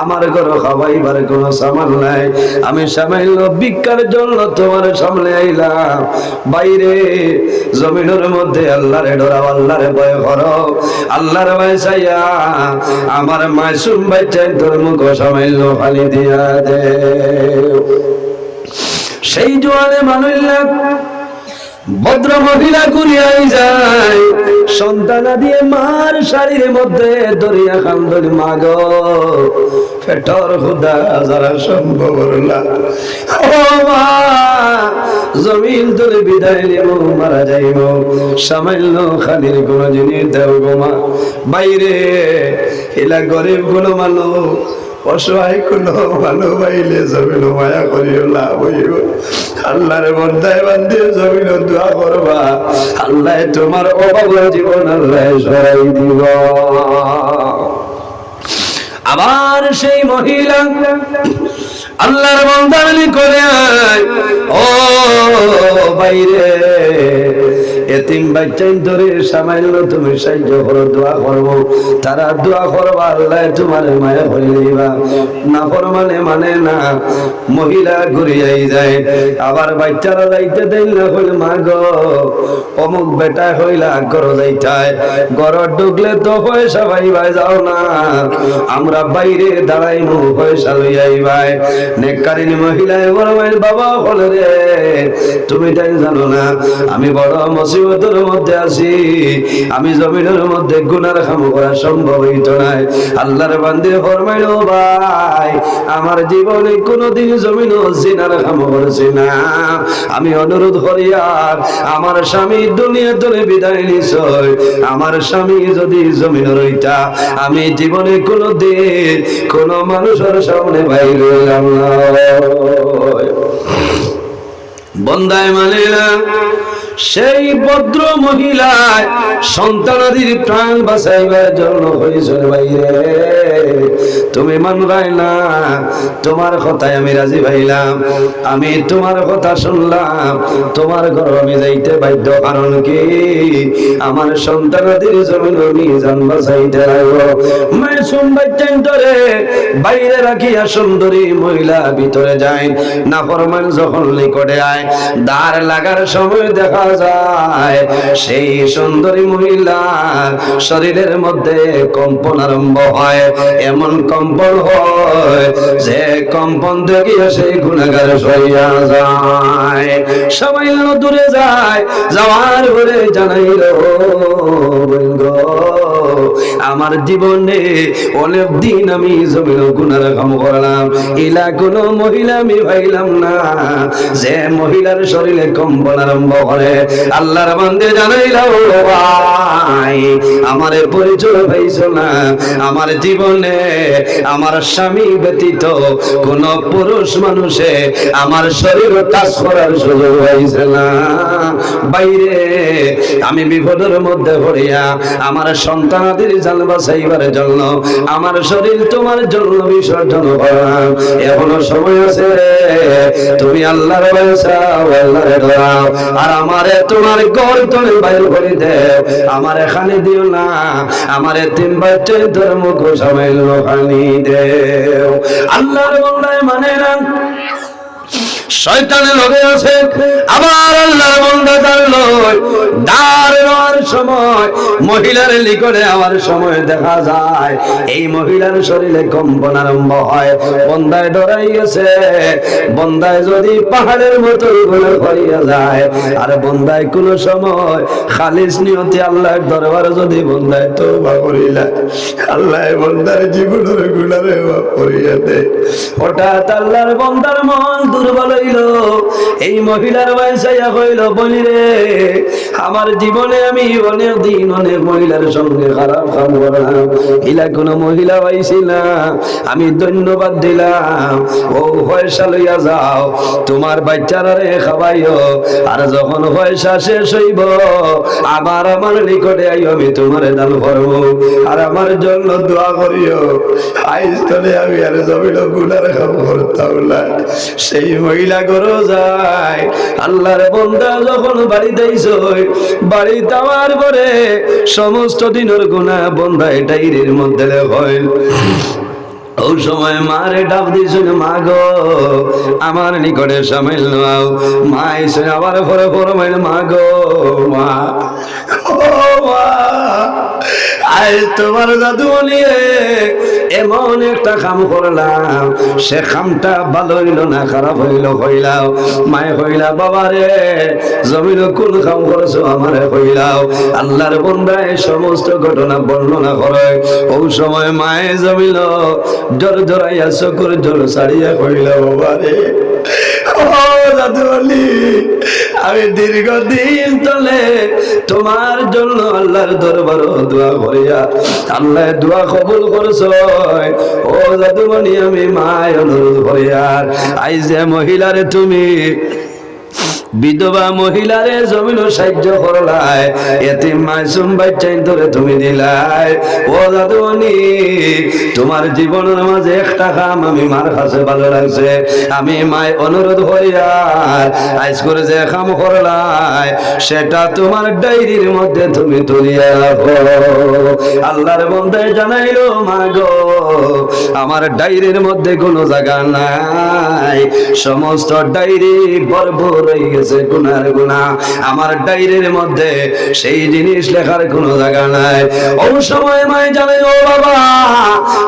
আমার ঘর খাওয়াইবার কোনো সামান নাই, আমি সামান্য ভিক্ষার জন্য তোমার সামনে আইলাম। বাইরে জমিনের মধ্যে আল্লাহরে ডরাও, আল্লাহরে ভয় করো, আল্লাহর ভয় চাইয়া আমার মাসুম বাচ্চাই তোর মুখ সামান্য খালি দিয়া দে। সেই জোয়ানে মানুষ ভদ্র মহিলা ঘুরিয়াই যায়, সন্তান দিয়ে মার শাড়ির মধ্যে দরিয়া খান্দন মাগ পেটর খুদা যারা সম্ভব না, ও মা জমিন ধরে বিদায় নিব, মারা যাইব, সামান্য খালির কোন জিনিস দেও গো মা। বাইরে এলা গরিব কোনো মানুষ, অসহায় কোনো ভালো পাইলে জমিন মায়া করিও লাভ হইব। আল্লাহর বন্দায় বান্ধিয়ে জমিন দোয়া করবা, আল্লাহ তোমার অভাব জীবন আল্লাহ সরাই দিব। আবার সেই মহিলা আল্লাহর বন্দানি করে, ও বাইরে এতিম বাচ্চাই ধরে সামান্য তুমি সাহায্য করো, দোয়া করবো, তারা দোয়া করবা, আল্লাহ তোমার মায়া হয়ে যাইবা। না ফরমানে মানে না, মহিলা ঘুরিয়াই যায়। আবার বাচ্চারা যাইতে দেই না, হইল মা গো অমুক বেটা হইলা ঘর যাইতায়, ঘর ঢুকলে তো পয়সা পাইবাই, যাও না আমরা বাইরে দাঁড়াইমু পয়সা লইয়াই ভাই। নেককারিন মহিলায় বলবেন, বাবা বলে রে তুমি তাই জানো না আমি বড় মুসিবতের মধ্যে আছি, আমি জমিনের মধ্যে গুনার কাম করা সম্ভব হইতো না। আল্লাহর বান্দে ফরমাইল, ভাই আমার জীবনে কোনোদিন জমিন জিনার কাম করেছি না, আমি অনুরোধ করি আর আমার স্বামী দুনিয়া ধরে বিদায় নিছয়, আমার স্বামী যদি জমিন রইতা আমি জীবনে কোনোদিন কোন মানুষের সামনে বাইর হইলাম না। বন্দায় মানে না, সেই ভদ্র মহিলায় সন্তানাদির প্রাণ বাঁচাইবার জন্য হয়েছিল বাইরে, তুমি মানবাই না, তোমার কথায় আমি রাজি ভাইলাম, আমি তোমার কথা শুনলাম, তোমার ঘর আমি যাইতে বাধ্য, কারণ কি আমার সন্তানাদির জমিন নিজান বাঁচাইতে লাগবো। মাসুম বাচ্চান ধরে বাইরে রাখিয়া সুন্দরী মহিলা ভিতরে যায়, নাফরমান যখন নিকটে আয়, দ্বার লাগার সময় দেখা দেখা যায় সেই সুন্দরী মহিলার শরীরের মধ্যে কম্পন আরম্ভ হয়, এমন কম্পন হয় যে কম্পন দেখিয়ে সেই গুনাহগার সইয়া যায়। সবাই দূরে যায়, যাওয়ার পরে জানাইল আমার জীবনে অনেক দিন আমি জমিন গুনার কাম করলাম, ইলা কোন মহিলা আমি পাইলাম না যে মহিলার শরীরে কম্পন আরম্ভ করে। আল্লাহর বান্দে জানাইল ভাই আমারে পরিচয় পাইছ না, আমার জীবনে আমার স্বামী ব্যতীত কোন পুরুষ মানুষে আমার শরীর কাজ করার সুযোগ পাইছে না। বাইরে আমি বিপদের মধ্যে পড়িয়া আমার সন্তানাদের জান বাঁচাইবার জন্য আমার শরীর তোমার জন্য বিসর্জন করলাম। এখনো সময় আছে, তুমি আল্লাহর বাঁচাও, আল্লাহরে ধরাও, আর আমারে তোমার ঘর তলে বাইরে করে দেও। আমার এখানে দিও না, আমারে তিন বাচ্চা ধর্ম গোসামাইল ওখানে দেও। আল্লাহর বান্দায় মানে না, শয়তানের লগে আছে। আবার আল্লাহর বান্দা জানলো দাঁড়ানোর সময় মহিলার নিকটে আমার সময় দেখা যায় এই মহিলার শরীরে কম্পন আরম্ভ হয়। বন্দায় ডরাই গেছে, বন্দায় যদি পাহাড়ের মতো গুলো করিয়া যায়, আর বন্দায় কোন সময় খালিস নিয়তে আল্লাহর দরবারে যদি বন্দায় তওবা করিলা, আল্লাহ বন্দার জীবনের গুনাহে মাফ করিয়া দেয়। হঠাৎ আল্লাহর বন্দার মন দুর্বল হইল, এই মহিলার বয়সাইয়া হইল বলি রে আমার জীবনে আমি অনেক দিন অনেক মহিলার সঙ্গে খারাপ কাম করলাম, ইলা কোন মহিলা পাইছি না, আমি ধন্যবাদ দিলাম। ও পয়সা লইয়া যাও, তোমার বাচ্চারা রে খাওয়াইও, আর যখন পয়সা শেষ হইব আবার আমার নিকটে আইও, আমি তোমার দান করব, আর আমার জন্য দোয়া করিও। আইজ তলে আমি আর জমিল গুনার কাম করতাম না। সেই মহিলা করো যায়। আল্লাহর বান্দা যখন বাড়িতে আইছো, বাড়ি যাওয়ার পরে সমস্ত দিনের গুনাহ বন্দায় ডায়েরির মধ্যে লেখেন। ওই সময় মারে ডাক দিয়েছিল, মা গো আমার নিকটে সামিল নাও। মা এসে আবার পরে ফরমাইল, মা গো মা, ও মা আজ তোমার জাদু নিয়ে এমন একটা কাম করলাম, সে কামটা ভালো হইল না খারাপ হইল হইলাও। মায়ে হইলা বাবা রে জমিন কোন কাম করছো আমারে হইলাও। আল্লাহর বান্দায় সমস্ত ঘটনা বর্ণনা করে। ওই সময় মায়ে জমিল জোর জোরাইয়া চকুর জোর ছাড়িয়া কইলা, বাবা রে আমি দীর্ঘদিন তলে তোমার জন্য আল্লাহর দরবার দোয়া করিয়া আল্লাহ দোয়া কবুল করছো। ও জাদুমণি আমি মায় অনুরোধ করিয়ার আইজ যে মহিলারে তুমি বিধবা মহিলারে জমিন সাহায্য করলাই, এতিম মাসুম বাচ্চাই ধরে তুমি দিলাই। ও দাদুমণি তোমার জীবনের মাঝে একটা কাম আমি মার কাছে ভালো লাগছে, আমি মায় অনুরোধ করিয়ার আইজ করে যে কাম করলাই সেটা তোমার ডায়েরির মধ্যে তুমি তুলিয়া রাখো। আল্লাহর বান্দায় জানাইলো, মা গো আমার ডায়েরির মধ্যে কোনো জায়গা নাই, সমস্ত ডায়েরি ভরপুর হয়ে গেছে গুনার গুনাহ, আমার ডায়েরির মধ্যে সেই জিনিস লেখার কোনো জায়গা নাই। ওই সময় মাই জানে, ও বাবা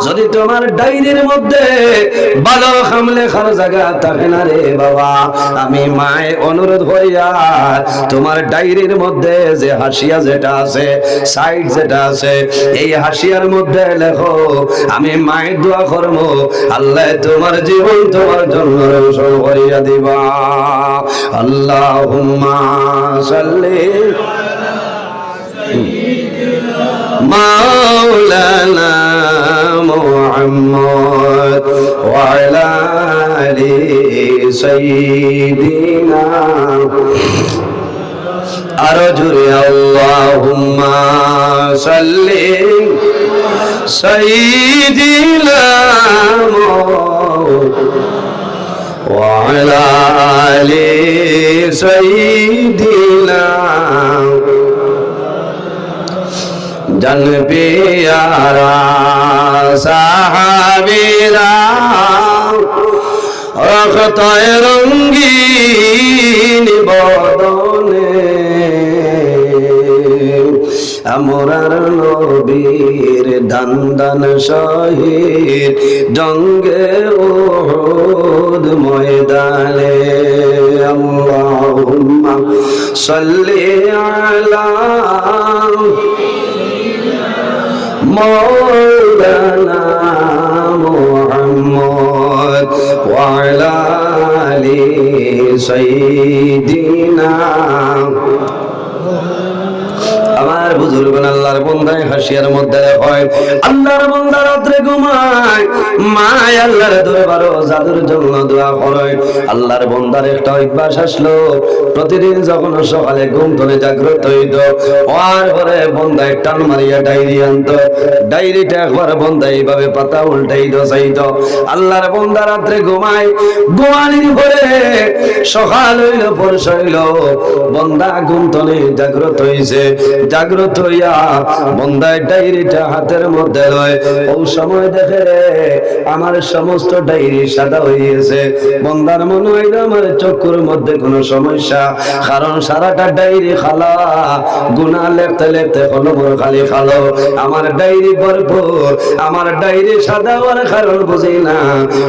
যদি তোমার ডায়েরির মধ্যে ভালো কাম লেখার জায়গা থাকে না রে বাবা, আমি মায় অনুরোধ করিয়া তোমার ডায়েরির মধ্যে যে হাসিয়া যেটা আছে, সাইড যেটা আছে, এই হাসিয়ার মধ্যে লেখো, আমি মায়ের দোয়া করব আল্লাহ তোমার জীবন তোমার জন্য রোশন করিয়া দিবা। আল্লাহুম্মা সাল্লি মাওলানা মুহাম্মদ ওয়া আলা আলি সাইয়্যিদিনা, আরো জোরে আল্লাহুম্মা সাল্লি সাইয়্যিদিনা ওয়া আলা আলি সাইয়্যিদিনা। জান পিয়ারা সাহাবীরা রক্তয় রঙ্গিন বদনে আমরার নবীর দান দান শহীদ জঙ্গে উহুদ ময়দানে আল্লাহুম্মা সাল্লি আলা মাওলানা মুহাম্মদ ওয়া আলা আলি সাইয়্যিদিনা আমার বুজুর্গন আল্লাহর বান্দায় হাসিয়ার মধ্যে হয় আল্লাহর বান্দা রাতে ঘুমায় মায় আল্লাহর দরবারে জাদুর জন্য দোয়া করে আল্লাহর বান্দার একটা অভ্যাস আসলো প্রতিদিন যখন সকালে ঘুম থেকে জাগ্রত হইতো আর পরে বান্দায় টান মারিয়া ডায়েরি আনতো ডায়েরিটা একবার বান্দা এইভাবে পাতা উল্টাইতো চাইতো আল্লাহর বান্দা রাতে ঘুমায় ঘুমানির পরে সকাল হইল পরশ হইল বান্দা ঘুম থেকে জাগ্রত হইছে জাগ্রত হইয়া বন্দায় ডায়েরিটা হাতের মধ্যে লয় ওই সময় দেখে রে আমার সমস্ত ডায়েরি সাদা হইছে বন্দার মনে হইল আমার চক্ষুর মধ্যে কোনো সমস্যা কারণ সারাটা ডায়েরি খালা গুনাহ লিখতে লিখতে কলমর খালি খালো আমার ডায়েরি ভরপুর আমার ডায়েরি সাদা হওয়ার কারণ বুঝি না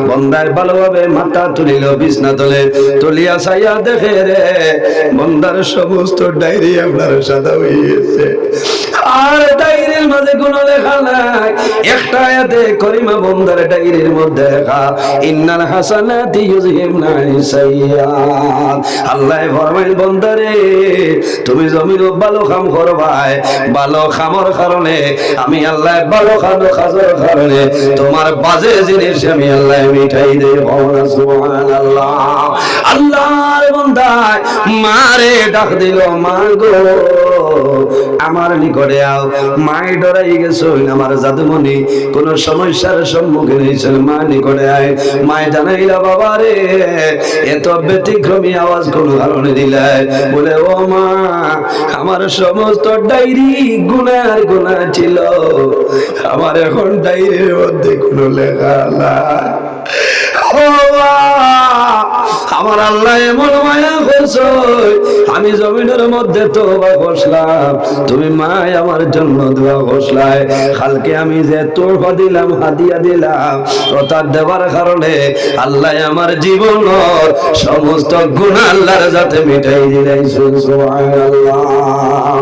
বন্দায় ভালোভাবে মাথা তুলিল বিছনা তলে তুলিয়া ছাইয়া দেখে রে বন্দার সমস্ত ডায়েরি আপনার সাদা হইছে আর ডায়েরির মধ্যে কোনো লেখা নাই একটা আয়াতে করিমা বন্দার ডায়েরির মধ্যে লেখা ইন্নাল হাসানাতি ইউযহিবনা সাইয়্যাত আল্লাহ ফরমায় বন্দারে তুমি জমিন ভালো কাম করবাই ভালো কামের কারণে আমি আল্লাহ ভালো কাজের কারণে তোমার বাজে জিনিস আমি আল্লাহ মিটাই দেব সুবহানাল্লাহ আল্লাহর বান্দা মারে ডাক দিল মা গো আমার নিকটে আও মাই ডরাই গেছো আমার জাদুমণি কোন সমস্যার সম্মুখীন হয়েছেন মা নিকটে আয় মায় জানাইলা বাবা রে এত ব্যতিক্রমী আওয়াজ কোন কারণে দিলাই বলে ও মা আমার সমস্ত ডায়েরি গুনার গুনাহ ছিল আমার এখন ডায়েরির মধ্যে কোনো লেখা নাই আমার আল্লাহ এমন মায়া করছো আমি জমিনের মধ্যে তওবা করলাম তুমি মা আমার জন্য দোয়া করলাই কালকে আমি যে তোহফা দিলাম হাদিয়া দিলাম ওটা দেওয়ার কারণে আল্লাহ আমার জীবনের সমস্ত গুনাহ আল্লাহর যাতে মিটাই দিলেন সুবহানাল্লাহ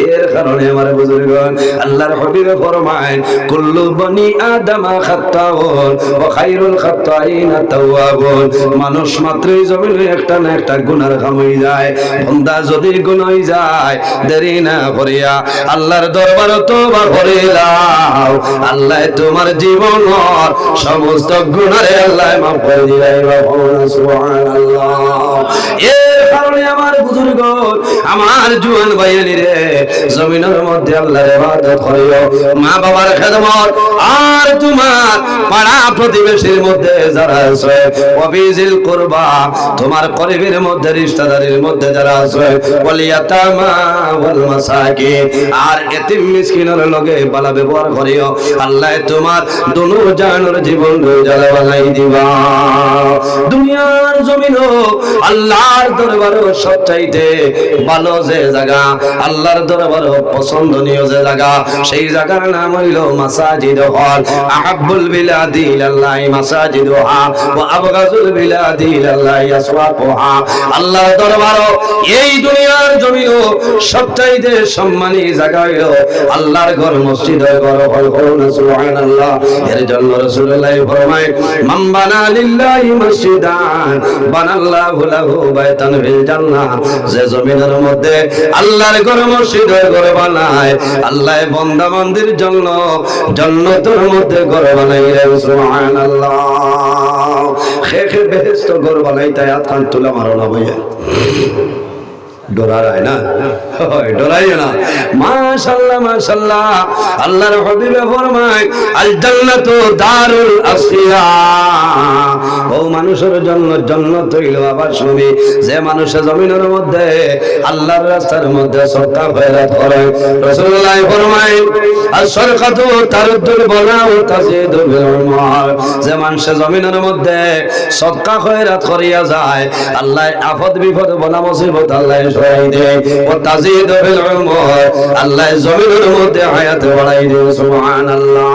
এর কারণে আমার বুজুর্গগণ আল্লাহর হাবিবে ফরমায় কুল্লু বনি আদম খাত্তাউন ওয়া খায়রুল খাত্তাইনা তাওয়াবুন মানুষ মাত্রই জমিনে একটা না একটা গুনার কাম হয়ে যায় বান্দা যদি গুনাহ হয়ে যায় দেরি না করিয়া আল্লাহর দরবারে তওবা করে লাও আল্লাহ তোমার জীবনের সমস্ত গুনাহে আল্লাহ মাফ করে দিবেন সুবহানাল্লাহ এর কারণে আমার বুজুর্গ আমার জওয়ান ভাইয়েরা রে জমিনের মধ্যে আল্লাহর ইবাদত করিও মা বাবার খেদমত আর তোমার পাড়া প্রতিবেশীর মধ্যে যারা আছে ওয়াবিজিল কুরবা তোমার করিবের মধ্যে রিশতেদারের মধ্যে যারা আছে ওয়াল ইয়াতামা ওয়াল মাসাকিন আর এতিম মিসকিনের লগে ভালো ব্যবহার করিও আল্লাহ তোমার দুনো জানের জীবন রোজালা বানাই দিবা দুনিয়ার জমিনও আল্লাহর দরবারে সবচাইতে ভালো যে জায়গা আল্লাহর দরবারে পছন্দনীয় যে জায়গা সেই জায়গার নাম হইল মাসাজিদ হল আহাব্বুল বিলাদি ইলাল্লাহি মাসাজিদুহা ওয়া আবগাযুল বিলাদি ইলাল্লাহি আসওয়াকুহা আল্লাহর দরবারে এই দুনিয়ার জমিনও সবচাইতে সম্মানী জায়গা হইল আল্লাহর ঘর মসজিদের ঘর হল সুবহানাল্লাহ এর জন্য রাসূলুল্লাহ ফরমায় মান বানা লিল্লাহি মসজিদান বানাল্লাহু লাহু বাইতান ফিল জান্নাহ যে জমিনের মধ্যে আল্লাহর ঘর মসজিদের ঘর বানায় আল্লাহ বান্দা বান্দির জন্য জান্নাতের মধ্যে ঘর বানাইলেন সুবহানাল্লাহ খেখে বেহেশত ঘর বানাইতে আয়াত খান তুলা মারো না ভাইয়া ডরায় না ডরাইও না মাশাআল্লাহ মাশাআল্লাহ আল্লাহর হাবিবে ফরমায় আল জান্নাতু দারুল আসফিয়া ও মানুষের জন্য জান্নাত হইল আবাসভূমি। যে মানুষের জমিনের মধ্যে আল্লাহর রাস্তার মধ্যে সদকা খয়রাত করে, রাসূলুল্লাহ ফরমায় আস-সাদকাতু তারুদ্দুল বালা ওয়া তাজিদু বিল উমর। যে মানুষের জমিনের মধ্যে সদকা খয়রাত করিয়া যায়, আল্লাহ আফত বিপদ বলা মুসিবত আল্লাহ সরাই দেয়। ওয়া তাজিদু বিল উমর, আল্লাহ জমিনের মধ্যে হায়াত বাড়াই দেয়। সুবহানাল্লাহ।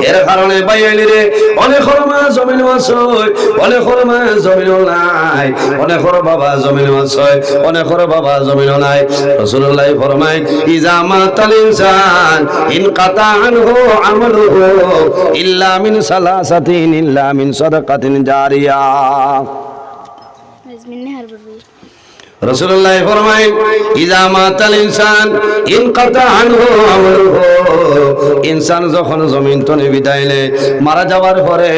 এর কারণে বাইলি রে অনেক খরমা জমিন আছে, অনেক খরমা জমিন নাই, অনেক খর বাবা জমিন আছে, অনেক খর বাবা জমিন নাই। রাসূলুল্লাহ ফরমায় ইজা মাতাল ইনসান ইনকাতা আনহু আমালুহু ইল্লা মিন সালাসাতিন ইল্লা মিন সাদাকাতিন জারিয়া। রাসূলুল্লাহ ফরমায় ইজা মাতাল ইনসান ইনকাতা আনহু আমালুহু, ইনসান যখন জমিন তনে বিদায় নেয়, মারা যাওয়ার পরে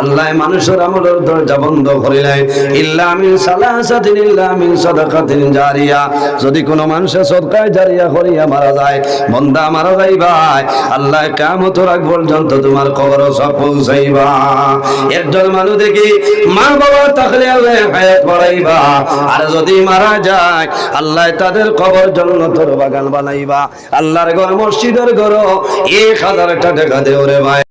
আল্লাহ মানুষের আমলের দরজা বন্ধ করিলেন। ইল্লা মিন সালাসাতিন ইল্লা মিন সাদাকাতিন জারিয়া, যদি কোনো মানুষের সদকায়ে জারিয়া করিয়া মারা যায়, বান্দা মারা যায় ভাই, আল্লাহ কিয়ামতের আগ পর্যন্ত তোমার কবরে সব পৌঁছাইবা। একজন মানুষ দেখি মা বাবা থাকলে আল্লাহ হায়াত বাড়াইবা, আর যদি মারা যায় আল্লাহ তাদের কবর জান্নাতের বাগান বানাইবা। আল্লাহর ঘর মসজিদের ঘর 1000 টাকা দেও রে ভাই।